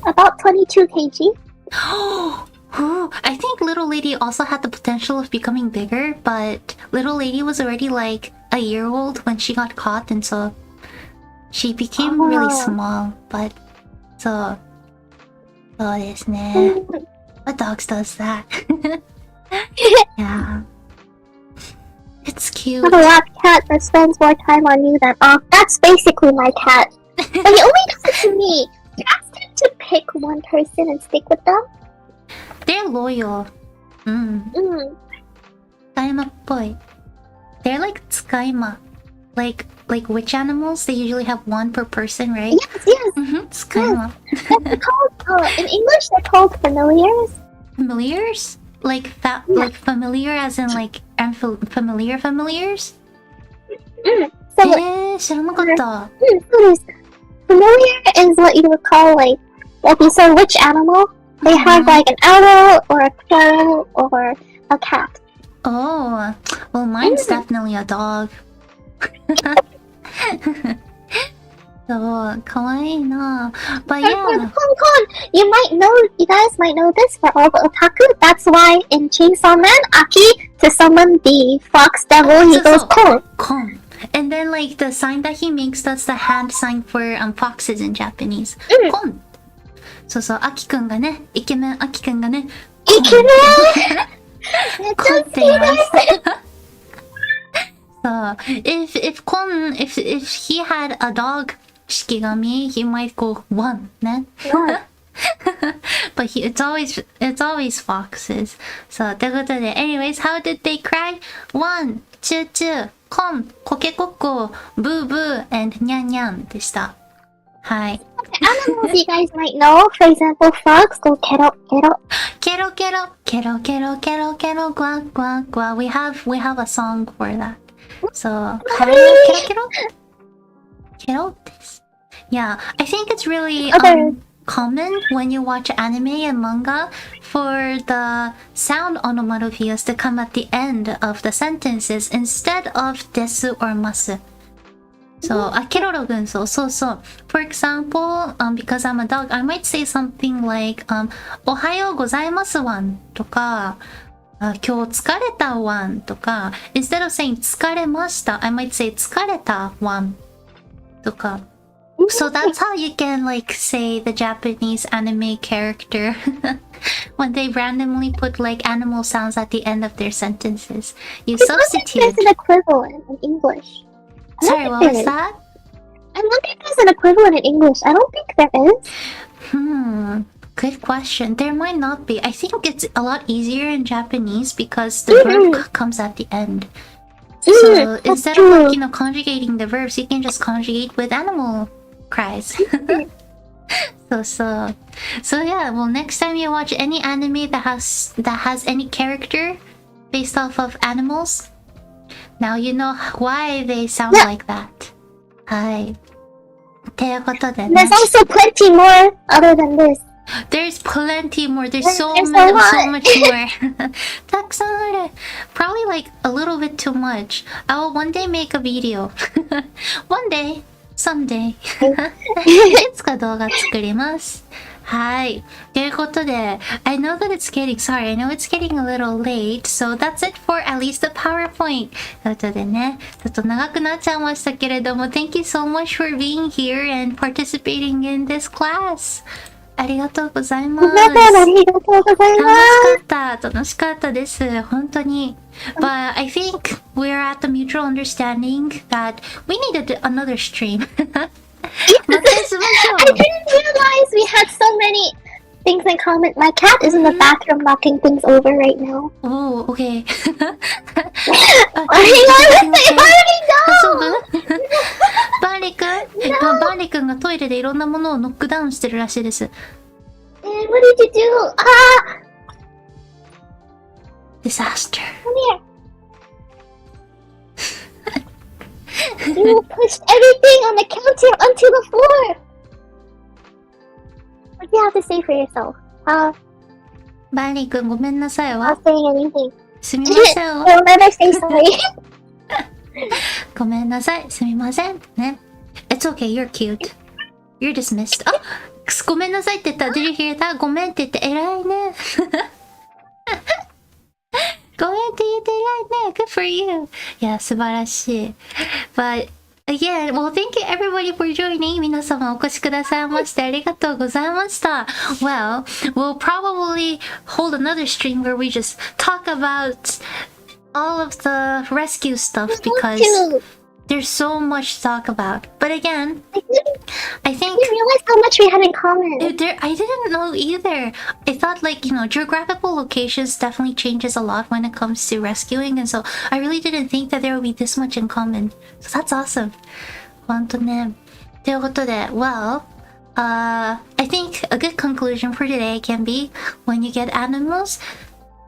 about 22 kg. Ooh, I think Little Lady also had the potential of becoming bigger, but Little Lady was already like a year old when she got caught, and so she became really small. But soですね. What dogs does that? Yeah. It's cute. I have a lap cat that spends more time on you than off. That's basically my cat. But he only does it to me. Cats tend to pick one person and stick with them. They're loyal. Tsukaima っぽい. They're like tsukaima. Like witch animals, they usually have one per person, right? Yes. Tsukaima. They're called, in English, they're called familiars. Familiars? Like familiar as in like familiars? So, 知らなかった. familiar is what you would call like you said which animal? They have like an owl or a crow or a cat. Oh, well mine's definitely a dog. そう、かわいいな. But yeah. You guys might know this for all the otaku. That's why in Chainsaw Man, Aki, to summon the fox devil, he goes kon. Kon. And then like the sign that he makes, that's the hand sign for foxes in Japanese. Kon. そうそう、アキくんがね、イケメンアキくんがね、イケメンkonって言います。So, if he had a dog, Shikigami, he might go one, ね。But it's always foxes. So, ということで、anyways, how did they cry? One, choo choo, kon, コケコッコ、ブーブー、and ニャンニャンでした。はい。Animals you guys might know, for example, frogs go kero kero. Kero kero, kero kero kero kero, guak guak guak. We have a song for that. So, kero kero? Kero desu. Yeah, I think it's really common when you watch anime and manga for the sound onomatopoeias to come at the end of the sentences instead of desu or masu. So, keroro-gun, so. For example, because I'm a dog, I might say something like, おはようございますわんとか、今日疲れたわんとか、instead of saying 疲れました、I might say 疲れたわんとか。So that's how you can like say the Japanese anime character when they randomly put like animal sounds at the end of their sentences. You substitute. There's an equivalent in English. Sorry, what was that? I wonder if there's an equivalent in English. I don't think there is. Good question. There might not be. I think it's a lot easier in Japanese because the verb comes at the end. So instead of like, conjugating the verbs, you can just conjugate with animal cries. So yeah, well next time you watch any anime that has any character based off of animals, now you know why they sound like that. はい。っていうことでね。There's also plenty more other than this. There's plenty more. There's so There's much more. たくさんある. Probably like a little bit too much. I will one day make a video. One day. Someday. いつか動画作ります。はい。ということで、I know that it's getting, sorry, I know it's getting a little late, so that's it for at least the PowerPoint. ということでね、ちょっと長くなっちゃいましたけれども、Thank you so much for being here and participating in this class. ありがとうございます。皆さんありがとうございます。楽しかったです。本当に。But I think we're at the mutual understanding that we needed another stream. またしましょう。I didn't realize we had so many things in common. My cat is in the bathroom knocking things over right now. Oh, okay. ありがとうございます。大丈夫？バーリ君がトイレでいろんなものをノックダウンしてるらしいです。What did you do? Disaster. Come here. You pushed everything on the counter onto the floor. What do you have to say for yourself? バーリ君ごめんなさい Not わ。 saying anything. すみませんわ。 I'll never say sorry. ごめんなさい。すみません。ね。It's okay, you're cute. You're dismissed. あ、ごめんなさいって言った。Did you hear that? ごめんって言って偉いね。ごめんって言って偉いね。Good for you. いや、素晴らしい。But again, well, thank you everybody for joining. 皆様お越しくださいましてありがとうございました。Well, we'll probably hold another stream where we just talk about all of the rescue stuff because there's so much to talk about. But again, I think I didn't realize how much we had in common. I didn't know either. I thought geographical locations definitely changes a lot when it comes to rescuing, and so I really didn't think that there would be this much in common. So that's awesome. ほんとね。ということで、well, I think a good conclusion for today can be when you get animals,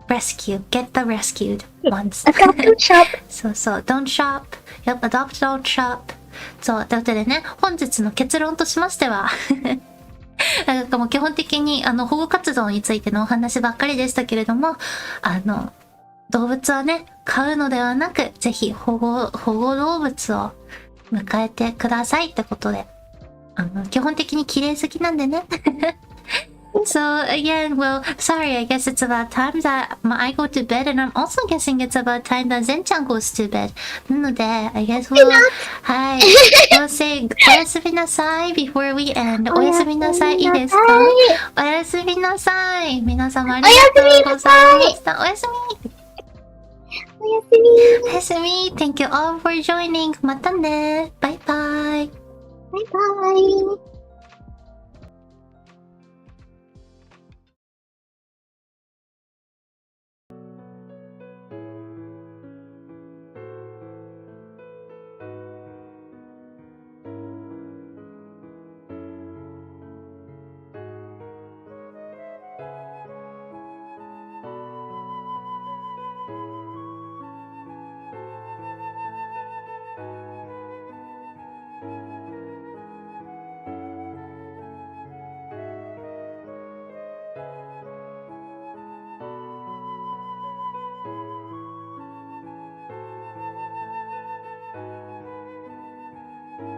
get the rescued ones. Adopt and shop. そうそう、don't shop. Yep, adopt, don't shop. そう、ということでね、本日の結論としましてはなんかもう基本的に保護活動についてのお話ばっかりでしたけれども、動物はね、飼うのではなく、ぜひ保護動物を迎えてくださいってことで、基本的に綺麗好きなんでね。So again, well, sorry, I guess it's about time that I go to bed, and I'm also guessing it's about time that Zen-chan goes to bed. なので、I guess we'll, はい、we'll say おやすみなさい before we end. おやすみなさい、いいですか？おやすみなさい。皆様ありがとうございました。おやすみ。おやすみ。Thank you all for joining. またね。バイバイ。バイバイ。